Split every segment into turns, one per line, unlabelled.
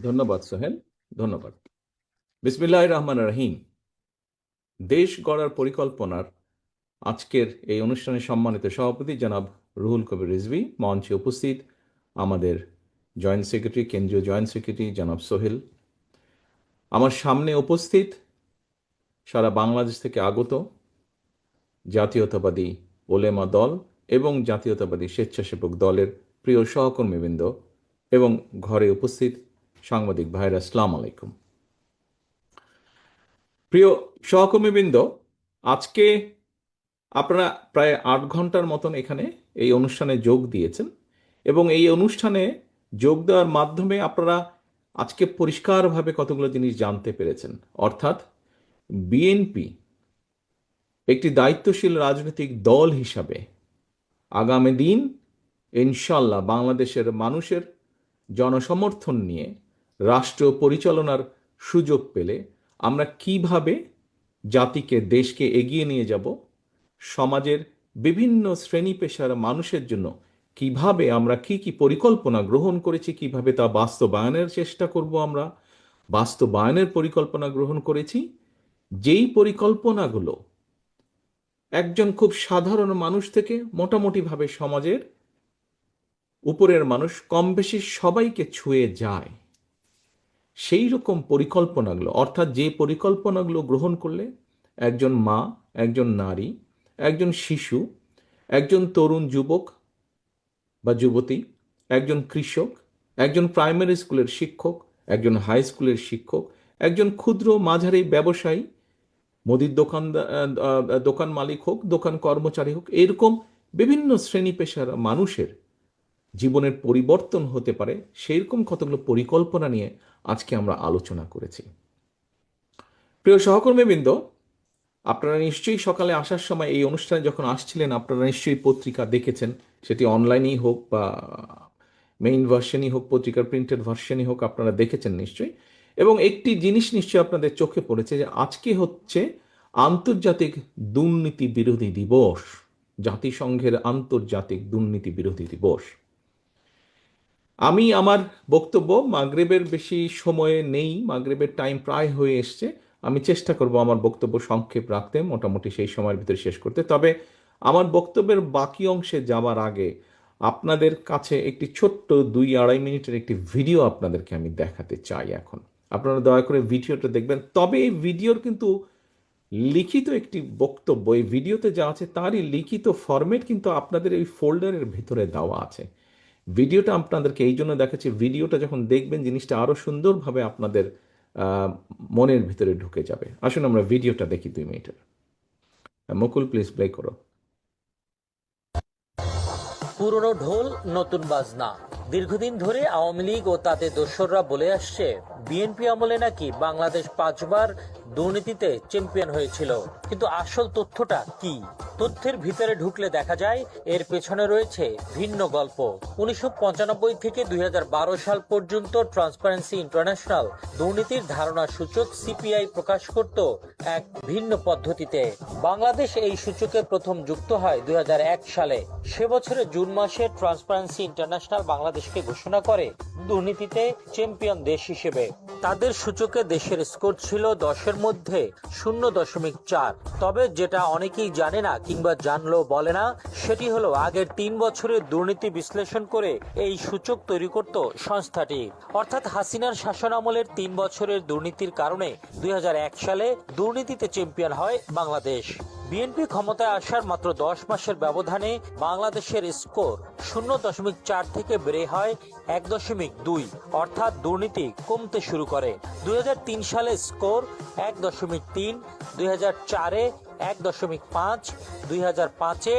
ধন্যবাদ সোহেল। ধন্যবাদ। বিসমিল্লাহির রহমানির রহিম। দেশ গড়ার পরিকল্পনার আজকের এই অনুষ্ঠানের সম্মানিত সভাপতি জনাব রুহুল কবির রিজভী, মঞ্চে উপস্থিত আমাদের জয়েন্ট সেক্রেটারি, কেন্দ্রীয় জয়েন্ট সেক্রেটারি জনাব সোহেল, আমার সামনে উপস্থিত সারা বাংলাদেশ থেকে আগত জাতীয়তাবাদী ওলেমা দল এবং জাতীয়তাবাদী স্বেচ্ছাসেবক দলের প্রিয় সহকর্মীবৃন্দ এবং ঘরে উপস্থিত সাংবাদিক ভাইরা, আসসালামু আলাইকুম। প্রিয় সহকর্মীবৃন্দ, আজকে আপনারা প্রায় 8 ঘন্টার মতন এখানে এই অনুষ্ঠানে যোগ দিয়েছেন এবং এই অনুষ্ঠানে যোগ দেওয়ার মাধ্যমে আপনারা আজকে পরিষ্কারভাবে কতগুলো জিনিস জানতে পেরেছেন। অর্থাৎ বিএনপি একটি দায়িত্বশীল রাজনৈতিক দল হিসাবে আগামী দিন ইনশাল্লাহ বাংলাদেশের মানুষের জনসমর্থন নিয়ে রাষ্ট্র পরিচালনার সুযোগ পেলে আমরা কিভাবে জাতিকে, দেশকে এগিয়ে নিয়ে যাব, সমাজের বিভিন্ন শ্রেণী পেশার মানুষের জন্য কিভাবে আমরা কি পরিকল্পনা গ্রহণ করেছি, কিভাবে তা বাস্তবায়নের চেষ্টা করব, আমরা বাস্তবায়নের পরিকল্পনা গ্রহণ করেছি, যেই পরিকল্পনাগুলো একজন খুব সাধারণ মানুষ থেকে মোটামুটিভাবে সমাজের উপরের মানুষ কম বেশি সবাইকে ছুঁয়ে যায়, সেই রকম পরিকল্পনাগুলো, অর্থাৎ যে পরিকল্পনাগুলো গ্রহণ করলে একজন মা, একজন নারী, একজন শিশু, একজন তরুণ যুবক বা যুবতী, একজন কৃষক, একজন প্রাইমারি স্কুলের শিক্ষক, একজন হাই স্কুলের শিক্ষক, একজন ক্ষুদ্র মাঝারি ব্যবসায়ী, মুদির দোকান মালিক হোক, দোকান কর্মচারী হোক, এরকম বিভিন্ন শ্রেণী পেশার মানুষের জীবনের পরিবর্তন হতে পারে, সেই রকম কতগুলো পরিকল্পনা নিয়ে আজকে আমরা আলোচনা করেছি। প্রিয় সহকর্মীবৃন্দ, আপনারা নিশ্চয়ই সকালে আসার সময় এই অনুষ্ঠানে যখন আসছিলেন আপনারা নিশ্চয়ই পত্রিকা দেখেছেন, সেটি অনলাইনেই হোক বা মেইন ভার্সনই হোক, পত্রিকার প্রিন্টেড ভার্সনই হোক, আপনারা দেখেছেন নিশ্চয়ই। এবং একটি জিনিস নিশ্চয়ই আপনাদের চোখে পড়েছে যে আজকে হচ্ছে আন্তর্জাতিক দুর্নীতি বিরোধী দিবস, জাতিসংঘের আন্তর্জাতিক দুর্নীতি বিরোধী দিবস। আমি আমার বক্তব্য, মাগরিবের বেশি সময়ে নেই, মাগরিবের টাইম প্রায় হয়ে এসছে, আমি চেষ্টা করব আমার বক্তব্য সংক্ষেপ রাখতে, মোটামুটি সেই সময়ের ভিতরে শেষ করতে। তবে আমার বক্তব্যের বাকি অংশে যাওয়ার আগে আপনাদের কাছে একটি ছোট্ট 2-2.5 মিনিটের একটি ভিডিও আপনাদেরকে আমি দেখাতে চাই। এখন আপনারা দয়া করে ভিডিওটা দেখবেন। তবে এই ভিডিওর কিন্তু লিখিত একটি বক্তব্য, এই ভিডিওতে যা আছে তারই লিখিত ফরম্যাট কিন্তু আপনাদের এই ফোল্ডারের ভিতরে দেওয়া আছে। ভিডিওটা আপনাদেরকে এই জন্য দেখাচ্ছি, ভিডিওটা যখন দেখবেন জিনিসটা আরো সুন্দরভাবে আপনাদের মনের ভিতরে ঢুকে যাবে। আসুন আমরা ভিডিওটা দেখি 2 মিনিটের। মুকুল, প্লিজ প্লে করো।
পুরনো ঢোল নতুন বাজনা। দীর্ঘদিন ধরে আওয়ামী লীগ ও তাদের দোসররা বলে আসছে বিএনপি আমলে নাকি বাংলাদেশ 5বার দুর্নীতিতে চ্যাম্পিয়ন হয়েছিল। কিন্তু আসল তথ্যটা কি? তথ্যের ভিতরে ঢুকলে দেখা যায় এর পেছনে রয়েছে ভিন্ন গল্প। 1995 থেকে 2012 সাল পর্যন্ত ট্রান্সপারেন্সি ইন্টারন্যাশনাল দুর্নীতির ধারণা সূচক সিপিআই প্রকাশ করত এক ভিন্ন পদ্ধতিতে। বাংলাদেশ এই সূচকে প্রথম যুক্ত হয় 2001 সালে। সে বছরের জুন মাসে ট্রান্সপারেন্সি ইন্টারন্যাশনাল বাংলাদেশকে ঘোষণা করে দুর্নীতিতে চ্যাম্পিয়ন দেশ হিসেবে। তাদের সূচকে দেশের স্কোর ছিল 10-এর মধ্যে 0.4। তবে যেটা অনেকেই জানে না কিংবা জানলেও বলে না, সেটি হলো আগের 3 বছরের দুর্নীতি বিশ্লেষণ করে এই সূচক তৈরি করত সংস্থাটি। অর্থাৎ হাসিনার শাসন আমলের 3 বছরের দুর্নীতির কারণে 2001 সালে দুর্নীতিতে চ্যাম্পিয়ন হয় বাংলাদেশ। বিএনপি ক্ষমতায় আসার মাত্র 10 মাসের ব্যবধানে বাংলাদেশের স্কোর 0.4 থেকে বেড়ে হয় 1.2, অর্থাৎ দুর্নীতি কমতে শুরু করে। 2003 সালে স্কোর 1.3, 2004-এ 1.5, 2005-এ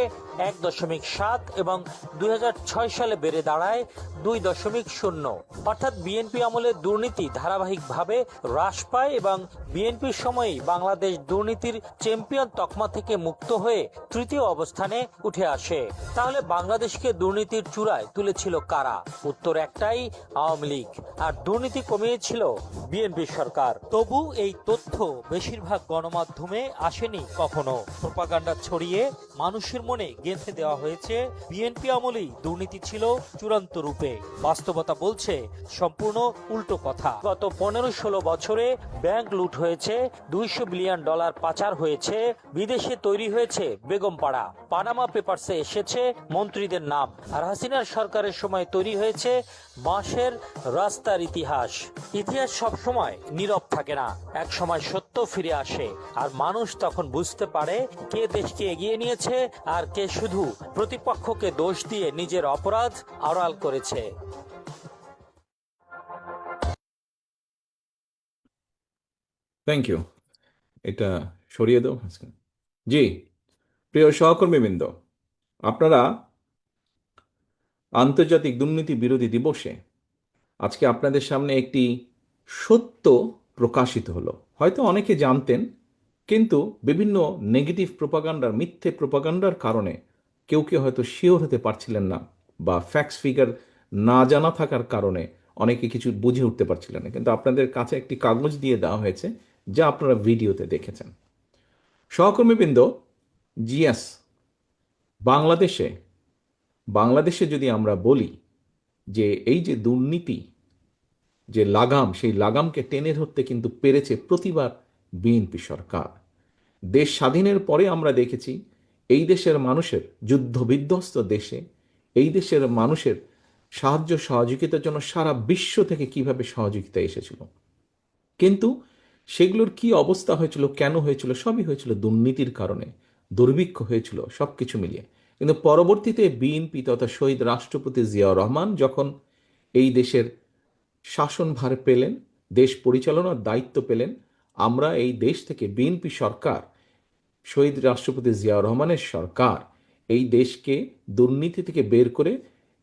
1.7 এবং 2006 সালে বেড়ে দাঁড়ায় 2.0। অর্থাৎ বিএনপি আমলে দুর্নীতি ধারাবাহিকভাবে হ্রাস পায় এবং বিএনপির সময়ই বাংলাদেশ দুর্নীতির চ্যাম্পিয়ন তকমা থেকে মুক্ত হয়ে তৃতীয় অবস্থানে উঠে আসে। তাহলে বাংলাদেশকে দুর্নীতির চূড়ায় তুলেছিল কারা? উত্তর একটাই, আওয়ামী লীগ। আর দুর্নীতি কমিয়েছিল বিএনপি সরকার। তবু এই তথ্য বেশিরভাগ গণমাধ্যমে আসেনি কখনো। প্রোপাগান্ডা ছড়িয়ে মানুষের মনে গেঁথে দেওয়া হয়েছে বিএনপি আমলেই দুর্নীতি ছিল চূড়ান্ত রূপে। বাস্তবতা বলছে সম্পূর্ণ উল্টো কথা। গত 15-16 বছরে ব্যাংক লুট হয়েছে, $200 বিলিয়ন পাচার হয়েছে, বিদেশে তৈরি হয়েছে বেগমপাড়া, পানামা পেপারসে এসেছে মন্ত্রীদের নাম, আর হাসিনার সরকারের সময় তৈরি হয়েছে বাঁশের রাস্তার ইতিহাস। ইতিহাস সব সময় নীরব থাকে না, এক সময় সত্য ফিরে আসে, আর মানুষ তখন বুঝতে পারে কে দেশকে এগিয়ে নিয়েছে আর কে শুধু প্রতিপক্ষকে দোষ দিয়ে নিজের অপরাধ আড়াল করেছে।
Thank you. এটা সরিয়ে দাও। জি, প্রিয় সহকর্মীবৃন্দ, আপনারা আন্তর্জাতিক দুর্নীতি বিরোধী দিবসে আজকে আপনাদের সামনে একটি সত্য প্রকাশিত হলো। হয়তো অনেকে জানতেন, কিন্তু বিভিন্ন নেগেটিভ প্রোপাগান্ডার, মিথ্যে প্রোপাগান্ডার কারণে কেউ কেউ হয়তো শিওর হতে পারছিলেন না, বা ফ্যাক্টস ফিগার না জানা থাকার কারণে অনেকে কিছু বুঝে উঠতে পারছিলেন না। কিন্তু আপনাদের কাছে একটি কাগজ দিয়ে দেওয়া হয়েছে, যা আপনারা ভিডিওতে দেখেছেন। সহকর্মীবৃন্দ, জিএস বাংলাদেশে বাংলাদেশে যদি আমরা বলি যে এই যে দুর্নীতি, যে লাগাম, সেই লাগামকে টেনে ধরতে কিন্তু পেরেছে প্রতিবার বিএনপি সরকার। দেশ স্বাধীনের পরে আমরা দেখেছি এই দেশের মানুষের, যুদ্ধ বিধ্বস্ত দেশে এই দেশের মানুষের সাহায্য সহযোগিতার জন্য সারা বিশ্ব থেকে কিভাবে সহযোগিতা এসেছিল, কিন্তু সেগুলোর কি অবস্থা হয়েছিল, কেন হয়েছিল? সবই হয়েছিল দুর্নীতির কারণে, দুর্ভিক্ষ হয়েছিল, সব কিছু মিলিয়ে। কিন্তু পরবর্তীতে বিএনপি তথা শহীদ রাষ্ট্রপতি জিয়াউর রহমান যখন এই দেশের শাসনভার পেলেন, দেশ পরিচালনার দায়িত্ব পেলেন, আমরা এই দেশ থেকে, বিএনপি সরকার, শহীদ রাষ্ট্রপতি জিয়াউর রহমানের সরকার এই দেশকে দুর্নীতি থেকে বের করে,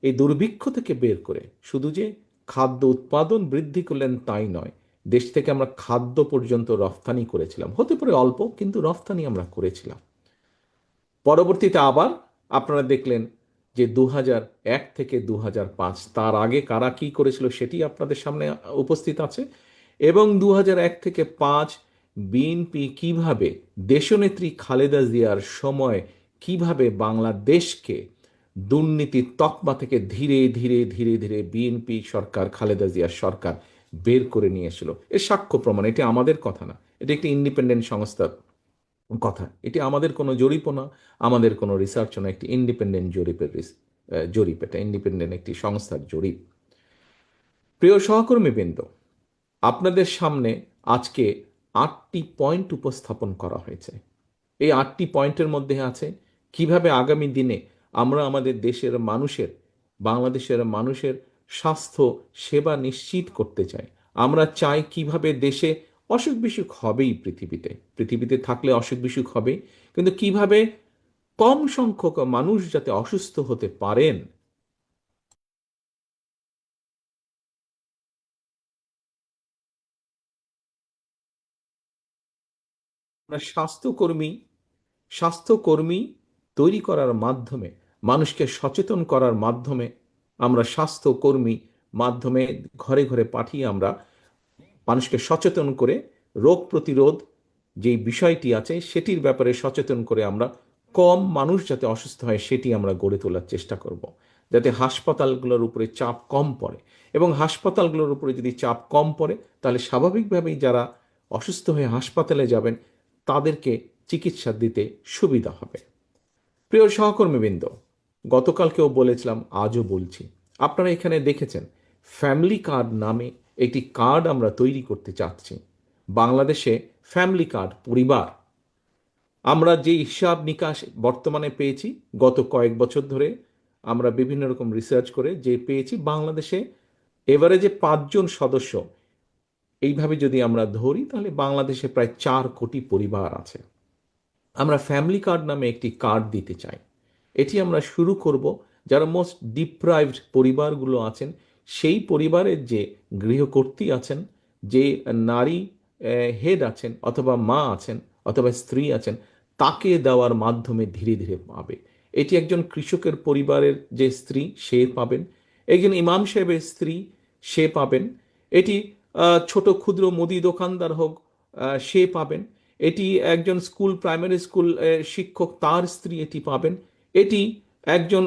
এই দুর্ভিক্ষ থেকে বের করে, শুধু যে খাদ্য উৎপাদন বৃদ্ধি করলেন তাই নয়, দেশ থেকে আমরা খাদ্য পর্যন্ত রফতানি করেছিলাম। হতে পারে অল্প, কিন্তু রফতানি আমরা করেছিলাম। পরবর্তীতে আবার আপনারা দেখলেন যে 2001 থেকে 2005, তার আগে কারা কি করেছিল সেটি আপনাদের সামনে উপস্থিত আছে। এবং 2001 থেকে 5 বিএনপি কিভাবে দেশনেত্রী খালেদা জিয়ার সময় কিভাবে বাংলাদেশকে দুর্নীতির তকমা থেকে ধীরে ধীরে ধীরে ধীরে বিএনপি সরকার, খালেদা জিয়ার সরকার বের করে নিয়েছিল। এর সাক্ষ্য প্রমাণ, এটি আমাদের কথা না, এটি একটি ইন্ডিপেন্ডেন্ট সংস্থার কথা। এটি আমাদের কোনো জরিপও না, আমাদের কোনো রিসার্চও না, একটি ইন্ডিপেন্ডেন্ট জরিপ, এটা ইন্ডিপেন্ডেন্ট একটি সংস্থার জরিপ। প্রিয় সহকর্মীবৃন্দ, আপনাদের সামনে আজকে 8টি পয়েন্ট উপস্থাপন করা হয়েছে। এই 8টি পয়েন্টের মধ্যে আছে কিভাবে আগামী দিনে আমরা আমাদের দেশের মানুষের, বাংলাদেশের মানুষের স্বাস্থ্য সেবা নিশ্চিত করতে চাই। আমরা চাই কিভাবে দেশে, অসুখ বিসুখ হবেই, পৃথিবীতে থাকলে অসুখ বিসুখ হবে, কিন্তু কিভাবে কম সংখ্যক মানুষ যাতে অসুস্থ হতে পারেন, আমরা স্বাস্থ্যকর্মী তৈরি করার মাধ্যমে, মানুষকে সচেতন করার মাধ্যমে, আমরা স্বাস্থ্যকর্মী মাধ্যমে ঘরে ঘরে পাঠিয়ে আমরা মানুষকে সচেতন করে রোগ প্রতিরোধ যেই বিষয়টি আছে সেটির ব্যাপারে সচেতন করে আমরা কম মানুষ যাতে অসুস্থ হয় সেটি আমরা গড়ে তোলার চেষ্টা করব, যাতে হাসপাতালগুলোর উপরে চাপ কম পড়ে। এবং হাসপাতালগুলোর উপরে যদি চাপ কম পড়ে, তাহলে স্বাভাবিকভাবেই যারা অসুস্থ হয়ে হাসপাতালে যাবেন তাদেরকে চিকিৎসা দিতে সুবিধা হবে। প্রিয় সহকর্মীবৃন্দ, গতকালকেও বলেছিলাম, আজও বলছি, আপনারা এখানে দেখেছেন ফ্যামিলি কার্ড নামে একটি কার্ড আমরা তৈরি করতে চাচ্ছি। বাংলাদেশে ফ্যামিলি কার্ড, পরিবার, আমরা যে হিসাব নিকাশ বর্তমানে পেয়েছি, গত কয়েক বছর ধরে আমরা বিভিন্ন রকম রিসার্চ করে যে পেয়েছি, বাংলাদেশে এভারেজে 5 জন সদস্য, এইভাবে যদি আমরা ধরি তাহলে বাংলাদেশে প্রায় 4 কোটি পরিবার আছে। আমরা ফ্যামিলি কার্ড নামে একটি কার্ড দিতে চাই। এটি আমরা শুরু করব যারা মোস্ট ডিপ্রাইভড পরিবারগুলো আছেন, সেই পরিবারের যে গৃহকর্ত্রী আছেন, যে নারী হেড আছেন, অথবা মা আছেন, অথবা স্ত্রী আছেন, তাকে দেওয়ার মাধ্যমে ধীরে ধীরে পাবে। এটি একজন কৃষকের পরিবারের যে স্ত্রী, সে পাবেন। একজন ইমাম সাহেবের স্ত্রী, সে পাবেন। এটি ছোট ক্ষুদ্র মুদি দোকানদার হোক, সে পাবেন। এটি একজন প্রাইমারি স্কুল শিক্ষক, তার স্ত্রী এটি পাবেন। এটি একজন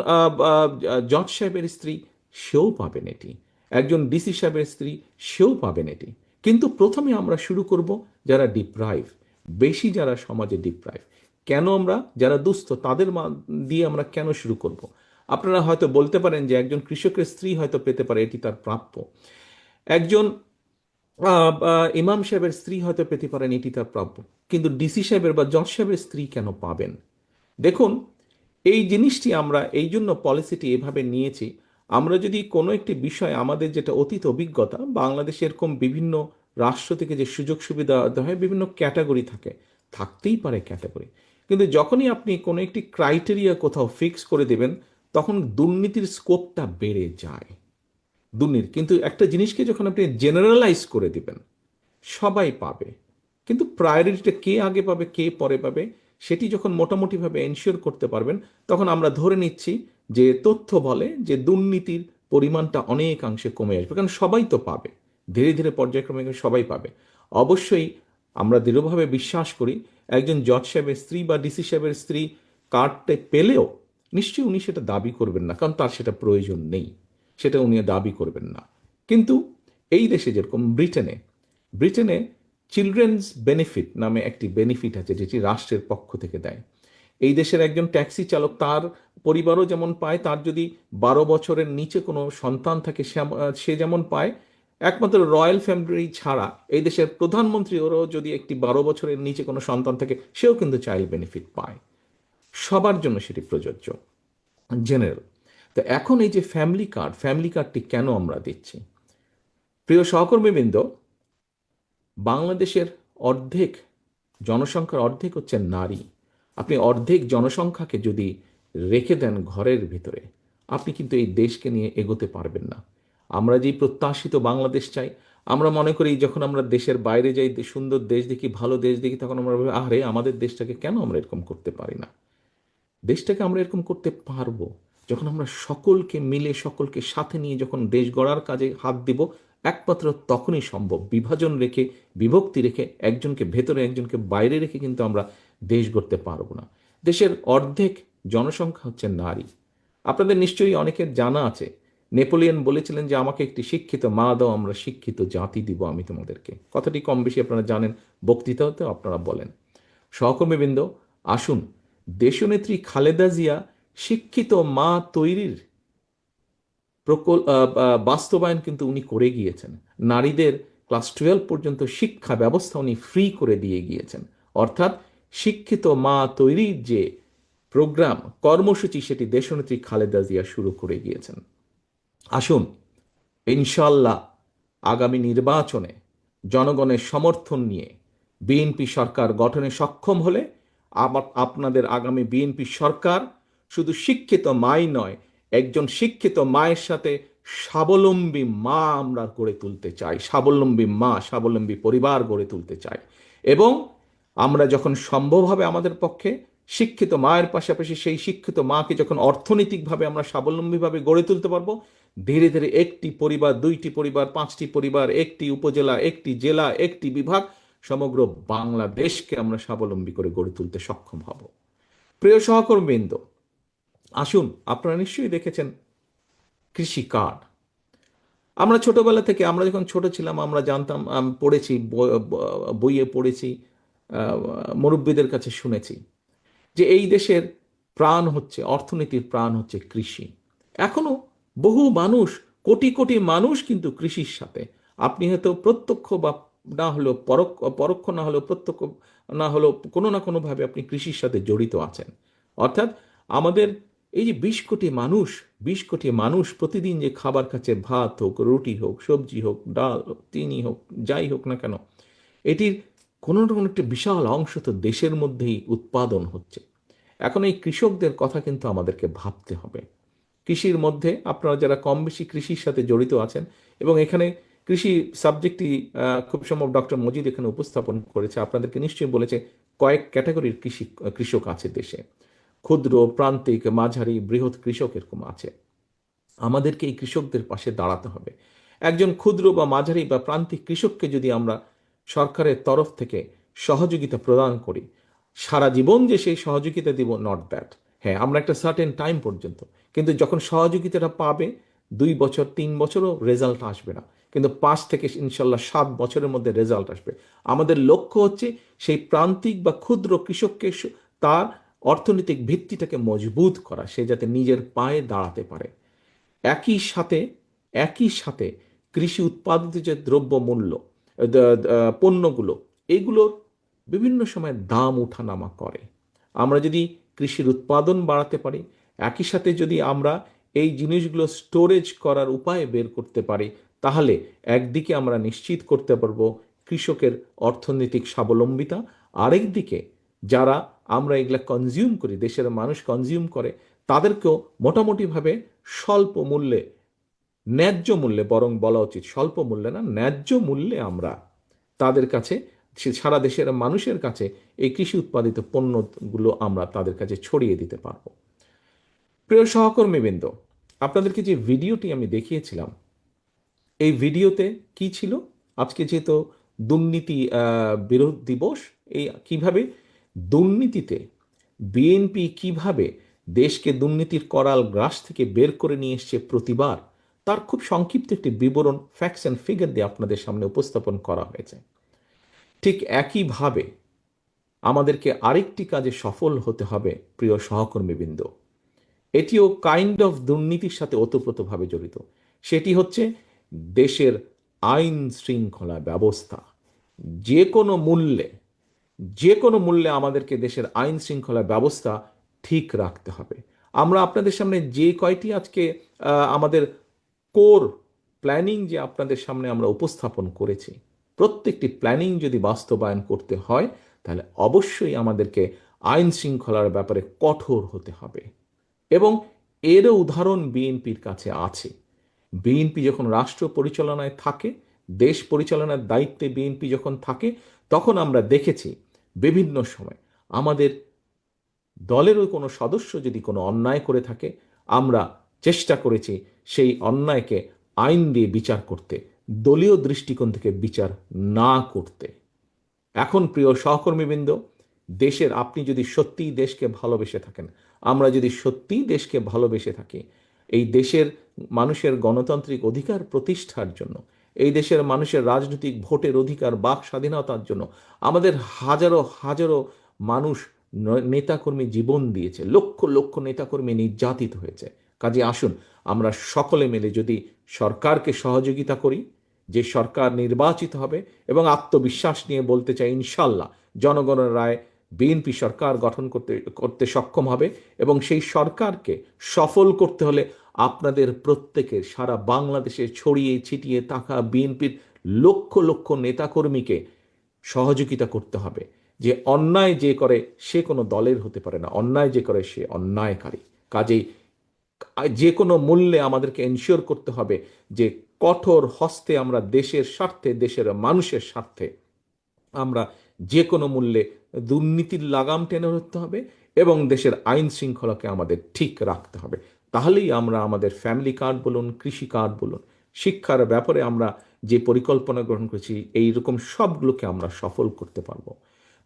জজ সাহেবের স্ত্রী, সেও পাবেন এটি। একজন ডিসি সাহেবের স্ত্রী, সেও পাবেন এটি। কিন্তু প্রথমে আমরা শুরু করব যারা ডিপ্রাইভ, বেশি যারা সমাজে ডিপ্রাইভ। কেন আমরা যারা দুস্থ তাদের দিয়ে আমরা কেন শুরু করব? আপনারা হয়তো বলতে পারেন যে একজন কৃষকের স্ত্রী হয়তো পেতে পারে, এটি তার প্রাপ্য। একজন ইমাম সাহেবের স্ত্রী হয়তো পেতে পারেন, এটি তার প্রাপ্য। কিন্তু ডিসি সাহেবের বা জজ সাহেবের স্ত্রী কেন পাবেন? দেখুন, এই জিনিসটি আমরা এই জন্য পলিসিটি এভাবে নিয়েছি। আমরা যদি কোনো একটি বিষয়, আমাদের যেটা অতীত অভিজ্ঞতা, বাংলাদেশে এরকম বিভিন্ন রাষ্ট্র থেকে যে সুযোগ সুবিধা দেওয়া হয়, বিভিন্ন ক্যাটাগরি থাকে, থাকতেই পারে ক্যাটাগরি। কিন্তু যখনই আপনি কোনো একটি ক্রাইটেরিয়া কোথাও ফিক্স করে দেবেন, তখন দুর্নীতির স্কোপটা বেড়ে যায়। দুর্নীতি কিন্তু একটা জিনিসকে যখন আপনি জেনারেলাইজ করে দিবেন, সবাই পাবে, কিন্তু প্রায়োরিটিটা কে আগে পাবে কে পরে পাবে সেটি যখন মোটামুটিভাবে এনশিওর করতে পারবেন, তখন আমরা ধরে নিচ্ছি যে তথ্য বলে যে দুর্নীতির পরিমাণটা অনেকাংশে কমে আসবে, কারণ সবাই তো পাবে, ধীরে ধীরে পর্যায়ক্রমে সবাই পাবে। অবশ্যই আমরা দৃঢ়ভাবে বিশ্বাস করি একজন জজ সাহেবের স্ত্রী বা ডিসি সাহেবের স্ত্রী কার্ডটা পেলেও নিশ্চয়ই উনি সেটা দাবি করবেন না, কারণ তার সেটা প্রয়োজন নেই, সেটা উনি দাবি করবেন না। কিন্তু এই দেশে যেরকম ব্রিটেনে, ব্রিটেনে চিলড্রেন্স বেনিফিট নামে একটি বেনিফিট আছে, যেটি রাষ্ট্রের পক্ষ থেকে দেয়। এই দেশের একজন ট্যাক্সি চালক, তার পরিবারও যেমন পায়, তার যদি 12 বছরের নিচে কোনো সন্তান থাকে সে যেমন পায়, একমাত্র রয়্যাল ফ্যামিলি ছাড়া এই দেশের প্রধানমন্ত্রী ওরও যদি একটি 12 বছরের নিচে কোনো সন্তান থাকে, সেও কিন্তু চাইল্ড বেনিফিট পায়। সবার জন্য সেটি প্রযোজ্য, জেনারেল। তো এখন এই যে ফ্যামিলি কার্ডটি কেন আমরা দিচ্ছি? প্রিয় সহকর্মীবৃন্দ, বাংলাদেশের অর্ধেক জনসংখ্যার অর্ধেক হচ্ছে নারী। আপনি অর্ধেক জনসংখ্যাকে যদি রেখে দেন ঘরের ভিতরে, আপনি কিন্তু এই দেশকে নিয়ে এগোতে পারবেন না। আমরা যেই প্রত্যাশিত বাংলাদেশ চাই, আমরা মনে করি যখন আমরা দেশের বাইরে যাই, সুন্দর দেশ দেখি, ভালো দেশ দেখি, তখন আমরা ভাবি, আরে আমাদের দেশটাকে কেন আমরা এরকম করতে পারি না? দেশটাকে আমরা এরকম করতে পারবো যখন আমরা সকলকে মিলে, সকলকে সাথে নিয়ে যখন দেশ গড়ার কাজে হাত দিব, একমাত্র তখনই সম্ভব। বিভাজন রেখে, বিভক্তি রেখে, একজনকে ভেতরে একজনকে বাইরে রেখে কিন্তু আমরা দেশ গড়তে পারবো না। দেশের অর্ধেক জনসংখ্যা হচ্ছে নারী। আপনাদের নিশ্চয়ই অনেকের জানা আছে, নেপোলিয়ন বলেছিলেন যে আমাকে একটি শিক্ষিত মা দাও, আমরা শিক্ষিত জাতি দিব আমি তোমাদেরকে। কথাটি কম বেশি আপনারা জানেন, বক্তৃতাতেও আপনারা বলেন। সহকর্মীবৃন্দ, আসুন, দেশনেত্রী খালেদা জিয়া শিক্ষিত মা তৈরির বাস্তবায়ন কিন্তু উনি করে গিয়েছেন। নারীদের ক্লাস 12 পর্যন্ত শিক্ষা ব্যবস্থা উনি ফ্রি করে দিয়ে গিয়েছেন। অর্থাৎ শিক্ষিত মা তৈরির যে প্রোগ্রাম, কর্মসূচি, সেটি দেশনেত্রী খালেদা জিয়া শুরু করে গিয়েছেন। আসুন, ইনশাল্লাহ আগামী নির্বাচনে জনগণের সমর্থন নিয়ে বিএনপি সরকার গঠনে সক্ষম হলে আপনাদের আগামী বিএনপি সরকার শুধু শিক্ষিত মাই নয়, একজন শিক্ষিত মায়ের সাথে স্বাবলম্বী মা আমরা গড়ে তুলতে চাই, স্বাবলম্বী মা, স্বাবলম্বী পরিবার গড়ে তুলতে চাই। এবং আমরা যখন সম্ভব হবে আমাদের পক্ষে, শিক্ষিত মায়ের পাশাপাশি সেই শিক্ষিত মাকে যখন অর্থনৈতিকভাবে আমরা স্বাবলম্বীভাবে গড়ে তুলতে পারবো, ধীরে ধীরে একটি পরিবার, দুইটি পরিবার, 5টি পরিবার, একটি উপজেলা, একটি জেলা, একটি বিভাগ, সমগ্র বাংলাদেশকে আমরা স্বাবলম্বী করে গড়ে তুলতে সক্ষম হব। প্রিয় সহকর্মীবৃন্দ, আসুন, আপনারা নিশ্চয়ই দেখেছেন কৃষি কার্ড। আমরা ছোটবেলা থেকে, আমরা যখন ছোট ছিলাম, আমরা জানতাম, পড়েছি, বইয়ে পড়েছি, মুরব্বীদের কাছে শুনেছি যে এই দেশের প্রাণ হচ্ছে, অর্থনীতির প্রাণ হচ্ছে কৃষি। এখনো বহু মানুষ, কোটি কোটি মানুষ কিন্তু কৃষির সাথে, আপনি হয়তো প্রত্যক্ষ বা না হলেও পরোক্ষ না হলেও প্রত্যক্ষ না হলেও কোনো না কোনোভাবে আপনি কৃষির সাথে জড়িত আছেন। অর্থাৎ আমাদের এই যে 20 কোটি মানুষ, 20 কোটি মানুষ প্রতিদিন যে খাবার খাচ্ছে, ভাত হোক, রুটি হোক, সবজি হোক, ডাল হোক, চিনি হোক, যাই হোক না কেন, এটির কোনো না কোনো একটা বিশাল অংশ তো দেশের মধ্যেই উৎপাদন হচ্ছে। এখন এই কৃষকদের কথা কিন্তু আমাদেরকে ভাবতে হবে। কৃষির মধ্যে আপনারা যারা কম বেশি কৃষির সাথে জড়িত আছেন, এবং এখানে কৃষি সাবজেক্টটি খুব সম্ভব ডক্টর মজিদ এখানে উপস্থাপন করেছে, আপনাদেরকে নিশ্চয়ই বলেছে কয়েক ক্যাটাগরির কৃষক আছে দেশে। ক্ষুদ্র, প্রান্তিক, মাঝারি, বৃহৎ কৃষক এরকম আছে। আমাদেরকে এই কৃষকদের পাশে দাঁড়াতে হবে। একজন ক্ষুদ্র বা মাঝারি বা প্রান্তিক কৃষককে যদি আমরা সরকারের তরফ থেকে সহযোগিতা প্রদান করি, সারা জীবন যে সেই সহযোগিতা দিব, নট দ্যাট। হ্যাঁ, আমরা একটা সার্টেন টাইম পর্যন্ত, কিন্তু যখন সহযোগিতাটা পাবে 2 বছর 3 বছরও রেজাল্ট আসবে না, কিন্তু 5 থেকে ইনশাল্লাহ 7 বছরের মধ্যে রেজাল্ট আসবে। আমাদের লক্ষ্য হচ্ছে সেই প্রান্তিক বা ক্ষুদ্র কৃষককে তার অর্থনৈতিক ভিত্তিটাকে মজবুত করা, সে যাতে নিজের পায়ে দাঁড়াতে পারে। একই সাথে একই সাথে কৃষি উৎপাদিত যে দ্রব্যমূল্য, পণ্যগুলো, এগুলোর বিভিন্ন সময় দাম ওঠানামা করে। আমরা যদি কৃষির উৎপাদন বাড়াতে পারি, একই সাথে যদি আমরা এই জিনিসগুলো স্টোরেজ করার উপায় বের করতে পারি, তাহলে একদিকে আমরা নিশ্চিত করতে পারবো কৃষকের অর্থনৈতিক স্বাবলম্বিতা, আরেকদিকে যারা আমরা এগুলা কনজিউম করি, দেশের মানুষ কনজিউম করে, তাদেরকেও মোটামুটিভাবে স্বল্প মূল্যে, ন্যায্য মূল্যে, বরং বলা উচিত স্বল্প মূল্যে না, ন্যায্য মূল্যে আমরা তাদের কাছে, সারা দেশের মানুষের কাছে এই কৃষি উৎপাদিত পণ্যগুলো আমরা তাদের কাছে ছড়িয়ে দিতে পারবো। প্রিয় সহকর্মীবৃন্দ, আপনাদেরকে যে ভিডিওটি আমি দেখিয়েছিলাম, এই ভিডিওতে কি ছিল, আজকে যেহেতু দুর্নীতি বিরোধ দিবস, এই কিভাবে দুর্নীতিতে বিএনপি কিভাবে দেশকে দুর্নীতির করাল গ্রাস থেকে বের করে নিয়ে এসছে প্রতিবার, তার খুব সংক্ষিপ্ত একটি বিবরণ ফ্যাক্টস অ্যান্ড ফিগার দিয়ে আপনাদের সামনে উপস্থাপন করা হয়েছে। ঠিক একইভাবে আমাদেরকে আরেকটি কাজে সফল হতে হবে প্রিয় সহকর্মীবৃন্দ, এটিও কাইন্ড অফ দুর্নীতির সাথে ওতপ্রোতভাবে জড়িত। সেটি হচ্ছে দেশের আইন শৃঙ্খলা ব্যবস্থা। যে কোনো মূল্যে, যে কোনো মূল্যে আমাদেরকে দেশের আইন শৃঙ্খলা ব্যবস্থা ঠিক রাখতে হবে। আমরা আপনাদের সামনে যে কয়টি আজকে আমাদের কোর প্ল্যানিং যে আপনাদের সামনে আমরা উপস্থাপন করেছি, প্রত্যেকটি প্ল্যানিং যদি বাস্তবায়ন করতে হয়, তাহলে অবশ্যই আমাদেরকে আইন শৃঙ্খলার ব্যাপারে কঠোর হতে হবে। এবং এরও উদাহরণ বিএনপির কাছে আছে। বিএনপি যখন রাষ্ট্র পরিচালনায় থাকে, দেশ পরিচালনার দায়িত্বে বিএনপি যখন থাকে, তখন আমরা দেখেছি বিভিন্ন সময় আমাদের দলেরও কোনো সদস্য যদি কোনো অন্যায় করে থাকে, আমরা চেষ্টা করেছি সেই অন্যায়কে আইন দিয়ে বিচার করতে, দলীয় দৃষ্টিকোণ থেকে বিচার না করতে। এখন প্রিয় সহকর্মীবৃন্দ, দেশের, আপনি যদি সত্যিই দেশকে ভালোবেসে থাকেন, আমরা যদি সত্যিই দেশকে ভালোবেসে থাকি, এই দেশের মানুষের গণতান্ত্রিক অধিকার প্রতিষ্ঠার জন্য, এই দেশের মানুষের রাজনৈতিক ভোটের অধিকার, বাক স্বাধীনতার জন্য আমাদের হাজারো হাজারো মানুষ, নেতাকর্মী জীবন দিয়েছে, লক্ষ লক্ষ নেতাকর্মী নির্যাতিত হয়েছে। কাজে আসুন আমরা সকলে মিলে যদি সরকারকে সহযোগিতা করি, যে সরকার নির্বাচিত হবে, এবং আত্মবিশ্বাস নিয়ে বলতে চাই ইনশাল্লাহ জনগণের রায় বিএনপি সরকার গঠন করতে করতে সক্ষম হবে। এবং সেই সরকারকে সফল করতে হলে আপনাদের প্রত্যেকের, সারা বাংলাদেশে ছড়িয়ে ছিটিয়ে থাকা বিএনপির লক্ষ লক্ষ নেতাকর্মীকে সহযোগিতা করতে হবে। যে অন্যায় যে করে সে কোনো দলের হতে পারে না, অন্যায় যে করে সে অন্যায়কারী। কাজেই যে কোনো মূল্যে আমাদেরকে এনশিওর করতে হবে যে কঠোর হস্তে আমরা দেশের স্বার্থে, দেশের মানুষের স্বার্থে আমরা যে কোনো মূল্যে দুর্নীতির লাগাম টেনে ধরতে হবে, এবং দেশের আইন শৃঙ্খলাকে আমাদের ঠিক রাখতে হবে। তাহলেই আমরা আমাদের ফ্যামিলি কার্ড বলুন, কৃষি কার্ড বলুন, শিক্ষার ব্যাপারে আমরা যে পরিকল্পনা গ্রহণ করেছি, এইরকম সবগুলোকে আমরা সফল করতে পারবো।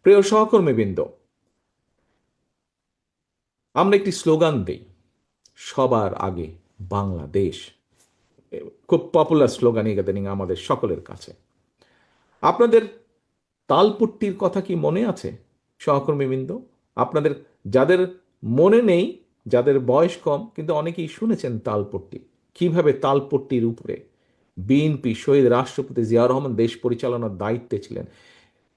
প্রিয় সহকর্মীবৃন্দ, আমরা একটি স্লোগান দেই, সবার আগে বাংলাদেশ। খুব পপুলার স্লোগান ইদানিং আমাদের সকলের কাছে। আপনাদের তালপট্টির কথা কি মনে আছে সহকর্মীবৃন্দ? আপনাদের যাদের মনে নেই, যাদের বয়স কম, কিন্তু অনেকেই শুনেছেন তালপট্টি। কিভাবে তালপট্টির উপরে বিএনপি, শহীদ রাষ্ট্রপতি জিয়াউর রহমান দেশ পরিচালনার দায়িত্বে ছিলেন,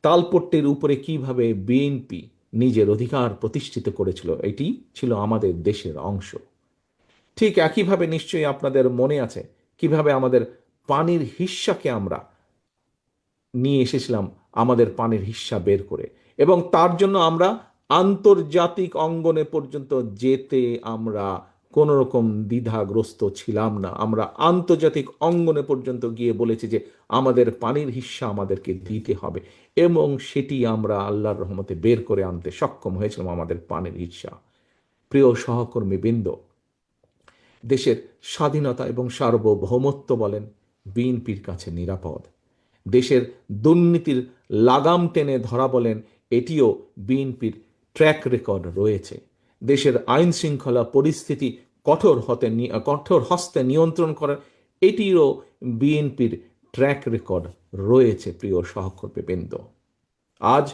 তালপট্টির উপরে কিভাবে বিএনপি নিজের অধিকার প্রতিষ্ঠিত করেছিল, এটি ছিল আমাদের দেশের অংশ। ঠিক একইভাবে নিশ্চয়ই আপনাদের মনে আছে কিভাবে আমাদের পানির হিস্যাকে আমরা নিয়ে এসেছিলাম, আমাদের পানির হিস্যা বের করে, এবং তার জন্য আমরা আন্তর্জাতিক অঙ্গনে পর্যন্ত যেতে আমরা কোনো রকম দ্বিধাগ্রস্ত ছিলাম না। আমরা আন্তর্জাতিক অঙ্গনে পর্যন্ত গিয়ে বলেছি যে আমাদের পানির হিস্যা আমাদেরকে দিতে হবে, এবং সেটি আমরা আল্লাহর রহমতে বের করে আনতে সক্ষম হয়েছিলাম, আমাদের পানির হিস্যা। প্রিয় সহকর্মী বৃন্দ, দেশের স্বাধীনতা এবং সার্বভৌমত্ব বলেন বিএনপির কাছে নিরাপদ। দেশের দুর্নীতির লাগাম টেনে ধরা বলেন, এটিও বিএনপির ট্র্যাক রেকর্ড রয়েছে। দেশের আইন শৃঙ্খলা পরিস্থিতি কঠোর হস্তে নিয়ন্ত্রণ করার, এটিরও বিএনপির ট্র্যাক রেকর্ড রয়েছে। প্রিয় সহকর্মীবৃন্দ, আজ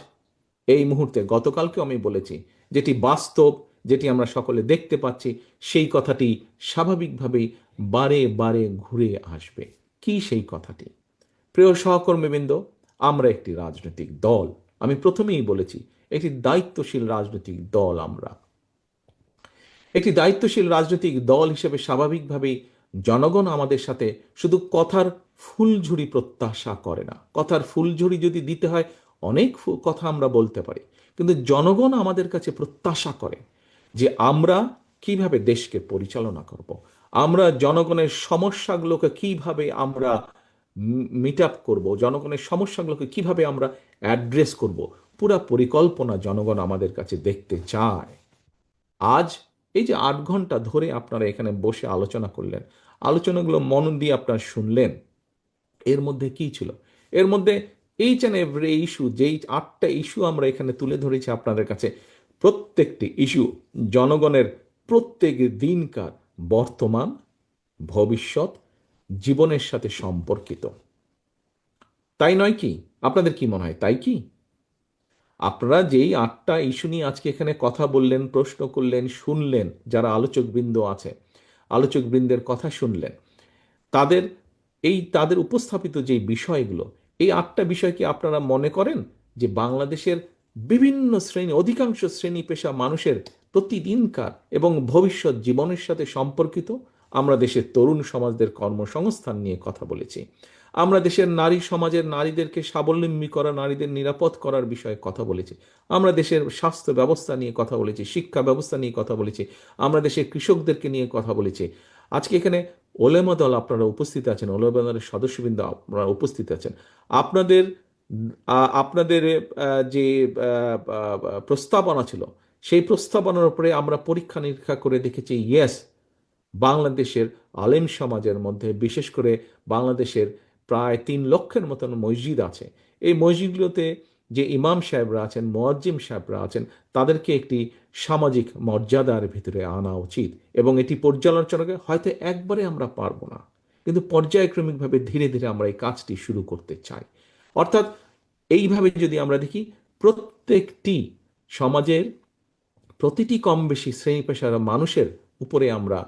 এই মুহূর্তে, গতকালকেও আমি বলেছি, যেটি বাস্তব, যেটি আমরা সকলে দেখতে পাচ্ছি, সেই কথাটি স্বাভাবিকভাবেই বারে বারে ঘুরে আসবে। কি সেই কথাটি? প্রিয় সহকর্মীবৃন্দ, আমরা একটি রাজনৈতিক দল, আমি প্রথমেই বলেছি একটি দায়িত্বশীল রাজনৈতিক দল। আমরা একটি দায়িত্বশীল রাজনৈতিক দল হিসেবে স্বাভাবিকভাবেই জনগণ আমাদের সাথে শুধু কথার ফুলঝুরি প্রত্যাশা করে না। কথার ফুলঝুরি যদি দিতে হয়, অনেক কথা আমরা বলতে পারি, কিন্তু জনগণ আমাদের কাছে প্রত্যাশা করে যে আমরা কিভাবে দেশকে পরিচালনা করব, আমরা জনগণের সমস্যাগুলোকে কিভাবে আমরা মিট আপ করবো, জনগণের সমস্যাগুলোকে কিভাবে আমরা অ্যাড্রেস করব, পুরা পরিকল্পনা জনগণ আমাদের কাছে দেখতে চায়। আজ এই যে 8 ঘন্টা ধরে আপনারা এখানে বসে আলোচনা করলেন, আলোচনাগুলো মন দিয়ে আপনারা শুনলেন, এর মধ্যে কি ছিল? এর মধ্যে এইচ অ্যান্ড এভরি ইস্যু, যেই 8টা ইস্যু আমরা এখানে তুলে ধরেছি আপনাদের কাছে, প্রত্যেকটি ইস্যু জনগণের প্রত্যেক দিনকার বর্তমান, ভবিষ্যৎ জীবনের সাথে সম্পর্কিত। তাই নয় কি? আপনাদের কি মনে হয়, তাই কি? আপনারা যেই 8টা ইস্যু নিয়ে আজকে এখানে কথা বললেন, প্রশ্ন করলেন, শুনলেন, যারা আলোচকবৃন্দ আছে, আলোচকবৃন্দের কথা শুনলেন, তাদের তাদের উপস্থাপিত যে বিষয়গুলো, এই 8টা বিষয় কি আপনারা মনে করেন যে বাংলাদেশের বিভিন্ন শ্রেণী, অধিকাংশ শ্রেণী পেশা মানুষের প্রতিদিনকার এবং ভবিষ্যৎ জীবনের সাথে সম্পর্কিত? আমরা দেশের তরুণ সমাজদের কর্মসংস্থান নিয়ে কথা বলেছি, আমরা দেশের নারী সমাজের নারীদেরকে স্বাবলম্বী করা, নারীদের নিরাপদ করার বিষয়ে কথা বলেছি, আমরা দেশের স্বাস্থ্য ব্যবস্থা নিয়ে কথা বলেছি, শিক্ষা ব্যবস্থা নিয়ে কথা বলেছি, আমরা দেশের কৃষকদেরকে নিয়ে কথা বলেছি। আজকে এখানে ওলেমা দল আপনারা উপস্থিত আছেন, ওলেমা দলের সদস্যবৃন্দ আপনারা উপস্থিত আছেন। আপনাদের আপনাদের যে প্রস্তাবনা ছিল, সেই প্রস্তাবনার উপরে আমরা পরীক্ষা নিরীক্ষা করে দেখেছি, ইয়েস, বাংলাদেশের আলেম সমাজের মধ্যে, বিশেষ করে বাংলাদেশের প্রায় 3 লক্ষের মতন মসজিদ আছে, এই মসজিদগুলোতে যে ইমাম সাহেবরা আছেন, মুয়াজ্জিম সাহেবরা আছেন, তাদেরকে একটি সামাজিক মর্যাদার ভিতরে আনা উচিত, এবং এটি পর্যালোচনাকে হয়তো একবারে আমরা পারবো না, কিন্তু পর্যায়ক্রমিকভাবে ধীরে ধীরে আমরা এই কাজটি শুরু করতে চাই। অর্থাৎ এইভাবে যদি আমরা দেখি, প্রত্যেকটি সমাজের প্রতিটি কম বেশি শ্রেণী পেশার মানুষের উপরে আমরা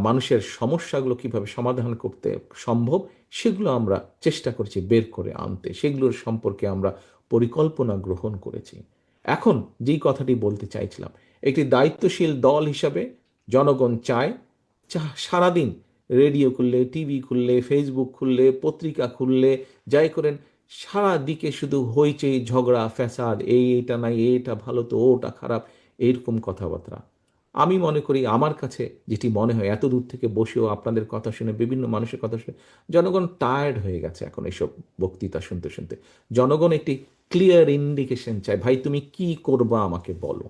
মানুষের সমস্যাগুলো কিভাবে সমাধান করতে সম্ভব, সেগুলো আমরা চেষ্টা করছি বের করে আনতে, সেগুলোর সম্পর্কে আমরা পরিকল্পনা গ্রহণ করেছি। এখন যেই কথাটি বলতে চাইছিলাম, একটি দায়িত্বশীল দল হিসাবে জনগণ চায় সারাদিন রেডিও খুললে, টিভি খুললে, ফেসবুক খুললে, পত্রিকা খুললে, যাই করেন, সারা দিকে শুধু হইচই, ঝগড়া, ফ্যাসাদ, এইটা নাই, এইটা ভালো তো ওটা খারাপ, এইরকম কথাবার্তা। আমি মনে করি, আমার কাছে যেটি মনে হয়, এত দূর থেকে বসেও আপনাদের কথা শুনে, বিভিন্ন মানুষের কথা শুনে, জনগণ টায়ার্ড হয়ে গেছে এখন এইসব বক্তৃতা শুনতে শুনতে। জনগণ একটি ক্লিয়ার ইন্ডিকেশন চায়, ভাই তুমি কি করবা আমাকে বলো,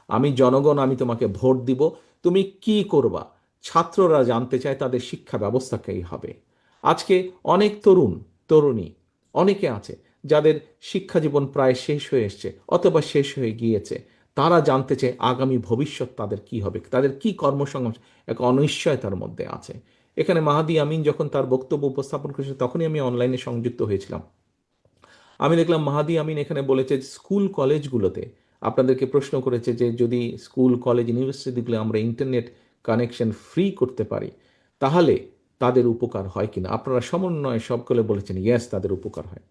আমি জনগণ, আমি তোমাকে ভোট দিব, তুমি কি করবা। ছাত্ররা জানতে চায় তাদের শিক্ষা ব্যবস্থা কী হবে। আজকে অনেক তরুণী অনেকে আছে যাদের শিক্ষা জীবন প্রায় শেষ হয়ে এসছে অথবা শেষ হয়ে গিয়েছে, তারা জানতে চায় আগামী ভবিষ্যৎ তাদের কি হবে, তাদের কি কর্মসংস্থান, এক অনিশ্চয়তার মধ্যে আছে। এখানে মাহাদি আমিন যখন তার বক্তব্য উপস্থাপন করেছে, তখনই আমি অনলাইনে সংযুক্ত হয়েছিলাম। আমি দেখলাম মাহাদি আমিন এখানে বলেছে, স্কুল কলেজগুলোতে আপনাদেরকে প্রশ্ন করেছে যে যদি স্কুল কলেজ ইউনিভার্সিটিগুলো আমরা ইন্টারনেট কানেকশন ফ্রি করতে পারি, তাহলে তাদের উপকার হয় কিনা। আপনারা সমন্বয়ে সকলে বলেছেন ইয়েস, তাদের উপকার হয়।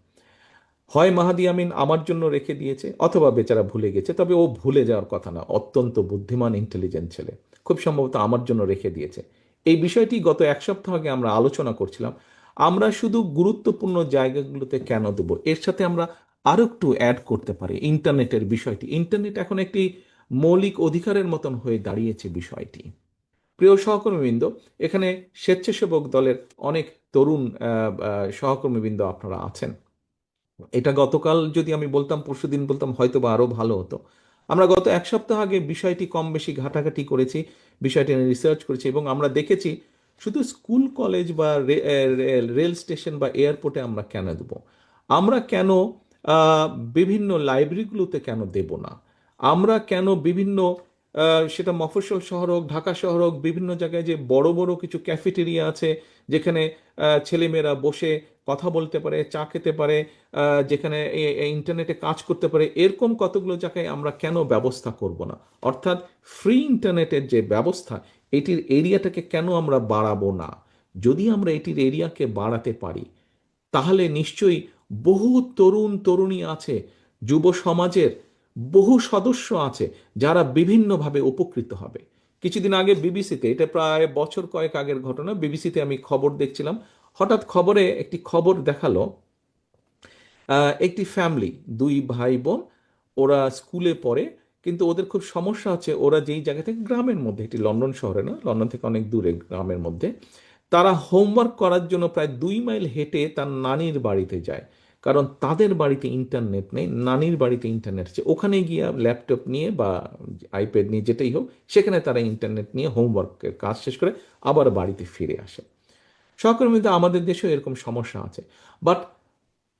হয় মাহাদি আমিন আমার জন্য রেখে দিয়েছে, অথবা বেচারা ভুলে গেছে, তবে ও ভুলে যাওয়ার কথা না, অত্যন্ত বুদ্ধিমান, ইন্টেলিজেন্ট ছেলে, খুব সম্ভবত আমার জন্য রেখে দিয়েছে। এই বিষয়টি গত 1 সপ্তাহ আগে আমরা আলোচনা করছিলাম, আমরা শুধু গুরুত্বপূর্ণ জায়গাগুলোতে কেন দেবো, এর সাথে আমরা আরো একটু অ্যাড করতে পারি ইন্টারনেটের বিষয়টি। ইন্টারনেট এখন একটি মৌলিক অধিকারের মতন হয়ে দাঁড়িয়েছে বিষয়টি। প্রিয় সহকর্মীবৃন্দ, এখানে স্বেচ্ছাসেবক দলের অনেক তরুণ সহকর্মীবৃন্দ আপনারা আছেন। এটা গতকাল যদি আমি বলতাম, পরশুদিন বলতাম, হয়তো বা আরো ভালো হতো। আমরা গত 1 সপ্তাহ আগে বিষয়টি কম বেশি ঘাটাঘাটি করেছি, বিষয়টি নিয়ে রিসার্চ করেছি, এবং আমরা দেখেছি শুধু স্কুল কলেজ বা রেল স্টেশন বা এয়ারপোর্টে আমরা কেন দেব, আমরা কেন বিভিন্ন লাইব্রেরিগুলোতে কেন দেব না, আমরা কেন বিভিন্ন সেটা মফস্বল শহর হোক, ঢাকা শহর হোক, বিভিন্ন জায়গায় যে বড় বড় কিছু ক্যাফেটেরিয়া আছে যেখানে ছেলেমেয়েরা বসে কথা বলতে পারে, চা খেতে পারে, যেখানে ইন্টারনেটে কাজ করতে পারে, এরকম কতগুলো জায়গায় আমরা কেন ব্যবস্থা করব না? অর্থাৎ ফ্রি ইন্টারনেটের যে ব্যবস্থা, এটির এরিয়াটাকে কেন আমরা বাড়াবো না? যদি আমরা এটির এরিয়াকে বাড়াতে পারি, তাহলে নিশ্চয়ই বহু তরুণ তরুণী আছে, যুব সমাজের বহু সদস্য আছে যারা বিভিন্নভাবে উপকৃত হবে। কিছুদিন আগে বিবিসিতে, এটা প্রায় বছর কয়েক আগের ঘটনা, বিবিসিতে আমি খবর দেখছিলাম, হঠাৎ খবরে একটি খবর দেখালো, একটি ফ্যামিলি, দুই ভাই বোন, ওরা স্কুলে পড়ে, কিন্তু ওদের খুব সমস্যা হচ্ছে, ওরা যেই জায়গা থেকে, গ্রামের মধ্যে, এটি লন্ডন শহরে না, লন্ডন থেকে অনেক দূরে গ্রামের মধ্যে, তারা হোমওয়ার্ক করার জন্য প্রায় 2 মাইল হেঁটে তার নানির বাড়িতে যায়, কারণ তাদের বাড়িতে ইন্টারনেট নেই, নানির বাড়িতে ইন্টারনেট আছে। ওখানে গিয়ে ল্যাপটপ নিয়ে বা আইপ্যাড নিয়ে, যেটাই হোক, সেখানে তারা ইন্টারনেট নিয়ে হোমওয়ার্কের কাজ শেষ করে আবার বাড়িতে ফিরে আসে। সহকর্মীদের, আমাদের দেশেও এরকম সমস্যা আছে, বাট